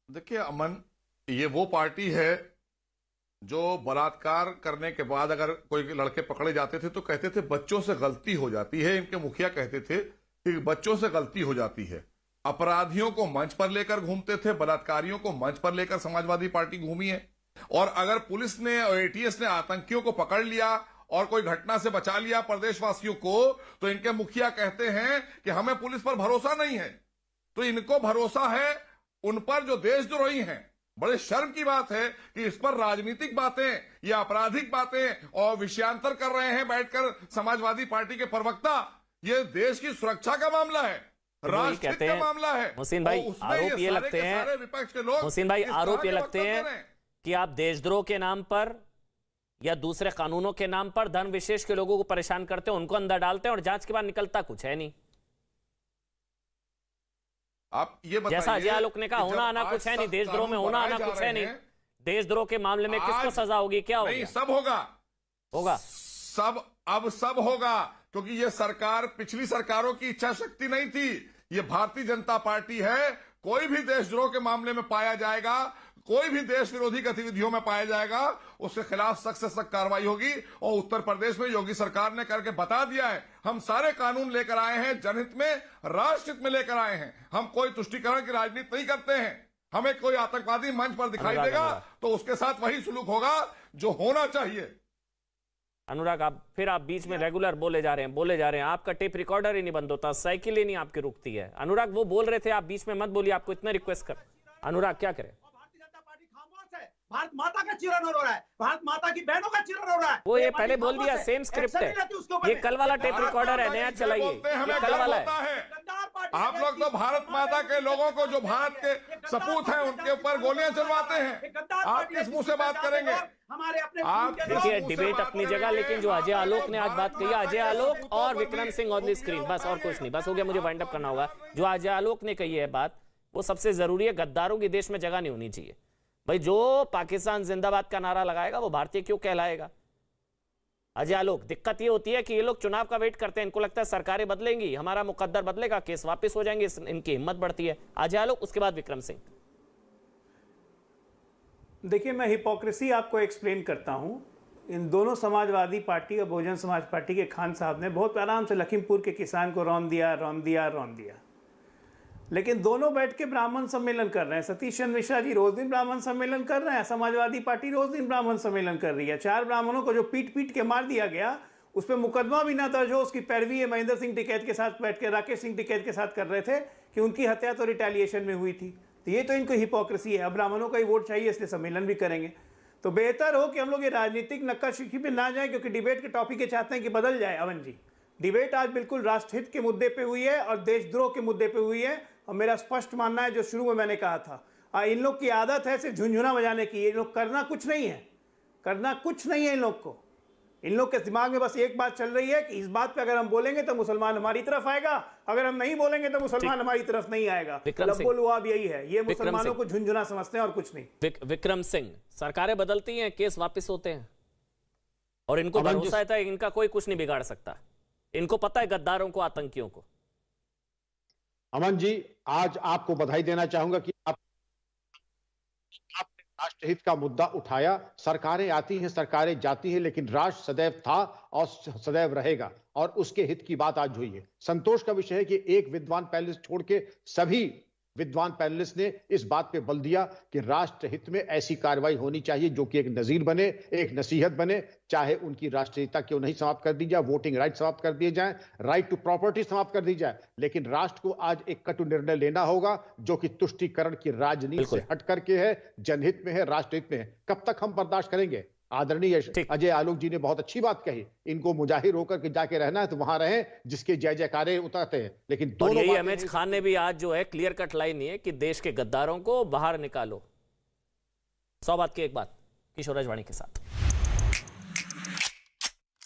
देखिए अमन, ये वो पार्टी है जो बलात्कार करने के बाद अगर कोई लड़के पकड़े जाते थे तो कहते थे बच्चों से गलती हो जाती है। इनके मुखिया कहते थे कि बच्चों से गलती हो जाती है। अपराधियों को मंच पर लेकर घूमते थे, बलात्कारियों को मंच पर लेकर समाजवादी पार्टी घूमी है। और अगर पुलिस ने और एटीएस ने आतंकियों को पकड़ लिया और कोई घटना से बचा लिया प्रदेशवासियों को, तो इनके मुखिया कहते हैं कि हमें पुलिस पर भरोसा नहीं है। तो इनको भरोसा है उन पर जो देशद्रोही हैं। बड़े शर्म की बात है कि इस पर राजनीतिक बातें या आपराधिक बातें और विषयांतर कर रहे हैं बैठकर समाजवादी पार्टी के प्रवक्ता। ये देश की सुरक्षा का मामला है, राष्ट्र का मामला है। मोहसिन भाई, आरोप ये लगते हैं, विपक्ष के लोग, मोहसिन भाई आरोप ये लगते हैं कि आप देशद्रोह के नाम पर या दूसरे कानूनों के नाम पर धन विशेष के लोगों को परेशान करते हैं, उनको अंदर डालते हैं और जांच के बाद निकलता कुछ है नहीं। आप ये बताइए, जैसा अजय आलोक ने कहा, होना आना कुछ है नहीं, देशद्रोह में होना आना कुछ है नहीं। देशद्रोह के मामले में किसको सजा होगी, क्या होगा? नहीं, सब होगा, होगा सब, अब सब होगा, क्योंकि ये सरकार पिछली सरकारों की इच्छा शक्ति नहीं थी। ये भारतीय जनता पार्टी है। कोई भी देशद्रोह के मामले में पाया जाएगा, कोई भी देश विरोधी गतिविधियों में पाया जाएगा, उसके खिलाफ सख्त से सख्त कार्रवाई होगी। और उत्तर प्रदेश में योगी सरकार ने करके बता दिया है, हम सारे कानून लेकर आए हैं, जनहित में, राष्ट्रहित में लेकर आए हैं। हम कोई तुष्टीकरण की राजनीति नहीं करते हैं। हमें कोई आतंकवादी मंच पर दिखाई देगा तो उसके साथ वही सुलूक होगा जो होना चाहिए। अनुराग, आप बीच में रेगुलर बोले जा रहे हैं, आपका टेप रिकॉर्डर ही नहीं बंद होता, साइकिल ही नहीं आपकी रुकती है। अनुराग वो बोल रहे थे, आप बीच में मत बोलिए, आपको इतना रिक्वेस्ट कर। अनुराग क्या करे? भारतीय जनता पार्टी खामोश है। भारत माता का चिरण हो रहा है, भारत माता की बहनों का चिरण हो रहा है। वो ये पहले बोल दिया, सेम स्क्रिप्ट है। ये कल वाला टेप रिकॉर्डर है, नया चलाइए, ये कल वाला है। आप लोग तो भारत माता के लोगों को, जो भारत के सपूत हैं, उनके ऊपर गोलियां चलवाते हैं। आप किस मुंह से बात करेंगे? हमारे अपने देखिए, डिबेट अपनी जगह, लेकिन जो अजय आलोक ने आज बात कही, अजय आलोक और Vikram Singh on the screen, बस और कुछ नहीं, बस हो गया, मुझे वाइंड अप करना होगा। जो अजय आलोक ने कही है बात, वो सबसे जरूरी है। गद्दारों की देश में जगह नहीं होनी चाहिए भाई। जो पाकिस्तान जिंदाबाद का नारा लगाएगा वो भारतीय क्यों कहलाएगा? अजय आलोक, दिक्कत ये होती है कि ये लोग चुनाव का वेट करते हैं, इनको लगता है सरकारें बदलेंगी, हमारा मुकद्दर बदलेगा, केस वापस हो जाएंगे, इनकी हिम्मत बढ़ती है। अजय आलोक, उसके बाद विक्रम सिंह। देखिए, मैं हिपोक्रेसी आपको एक्सप्लेन करता हूं। इन दोनों समाजवादी पार्टी और बहुजन समाज पार्टी के खान साहब ने बहुत आराम से लखीमपुर के किसान को रौंद दिया, लेकिन दोनों बैठ के ब्राह्मण सम्मेलन कर रहे हैं। सतीश चंद्र मिश्रा जी रोज दिन ब्राह्मण सम्मेलन कर रहे हैं, समाजवादी पार्टी रोज दिन ब्राह्मण सम्मेलन कर रही है। 4 ब्राह्मणों को जो पीट के मार दिया गया, उस पर मुकदमा भी ना दर्ज हो, उसकी पैरवी है महेंद्र सिंह टिकैत के साथ बैठ के, राकेश सिंह टिकैत के साथ कर रहे थे कि उनकी हत्या तो रिटेलिएशन में हुई थी। तो ये तो इनको हिपोक्रेसी है। अब ब्राह्मणों का ही वोट चाहिए, इसलिए सम्मेलन भी करेंगे। तो बेहतर हो कि हम लोग ये राजनीतिक नक्काशीफी पे ना जाएं, क्योंकि डिबेट के टॉपिक ये चाहते हैं कि बदल जाए। अवन जी, डिबेट आज बिल्कुल राष्ट्रहित के मुद्दे पे हुई है और देशद्रोह के मुद्दे पे हुई है। और मेरा स्पष्ट मानना है, जो शुरू में मैंने कहा था, इन लोग की आदत है सिर्फ झुंझुना बजाने की। ये लोग करना कुछ नहीं है इन लोग को। इन लोग के दिमाग में बस एक बात चल रही है कि इस बात पे अगर हम बोलेंगे तो मुसलमान हमारी तरफ आएगा, अगर हम नहीं बोलेंगे तो मुसलमान हमारी तरफ नहीं आएगा। लब्बो-लुआब यही है, ये मुसलमानों को झुंझुना समझते हैं और कुछ नहीं। विक्रम सिंह, सरकारें बदलती हैं, केस वापस होते हैं, और इनको भरोसा है इनका कोई कुछ नहीं बिगाड़ सकता। इनको पता है गद्दारों को, आतंकियों को। अमन जी, आज आपको बधाई देना चाहूंगा कि आपने राष्ट्रहित का मुद्दा उठाया। सरकारें आती हैं, सरकारें जाती हैं, लेकिन राष्ट्र सदैव था और सदैव रहेगा, और उसके हित की बात आज हुई है। संतोष का विषय है कि एक विद्वान पैनलिस्ट छोड़ के सभी विद्वान पैनलिस्ट ने इस बात पे बल दिया कि राष्ट्र हित में ऐसी कार्रवाई होनी चाहिए जो कि एक नजीर बने, एक नसीहत बने। चाहे उनकी राष्ट्रीयता क्यों नहीं समाप्त कर दी जाए, वोटिंग राइट समाप्त कर दिए जाए, राइट टू प्रॉपर्टी समाप्त कर दी जाए, लेकिन राष्ट्र को आज एक कटु निर्णय लेना होगा जो कि तुष्टीकरण की राजनीति से हट करके है, जनहित में है, राष्ट्रहित में है। कब तक हम बर्दाश्त करेंगे? आदरणीय अजय आलोक जी ने बहुत अच्छी बात कही, इनको मुजाहिर होकर के जाके रहना है तो वहां रहें जिसके जय जयकारे उतरते हैं। लेकिन दोनों यही एमएच खान ने भी आज जो है क्लियर कट लाइन है कि देश के गद्दारों को बाहर निकालो। 100 बात की एक बात, किशोर राजवाणी के साथ।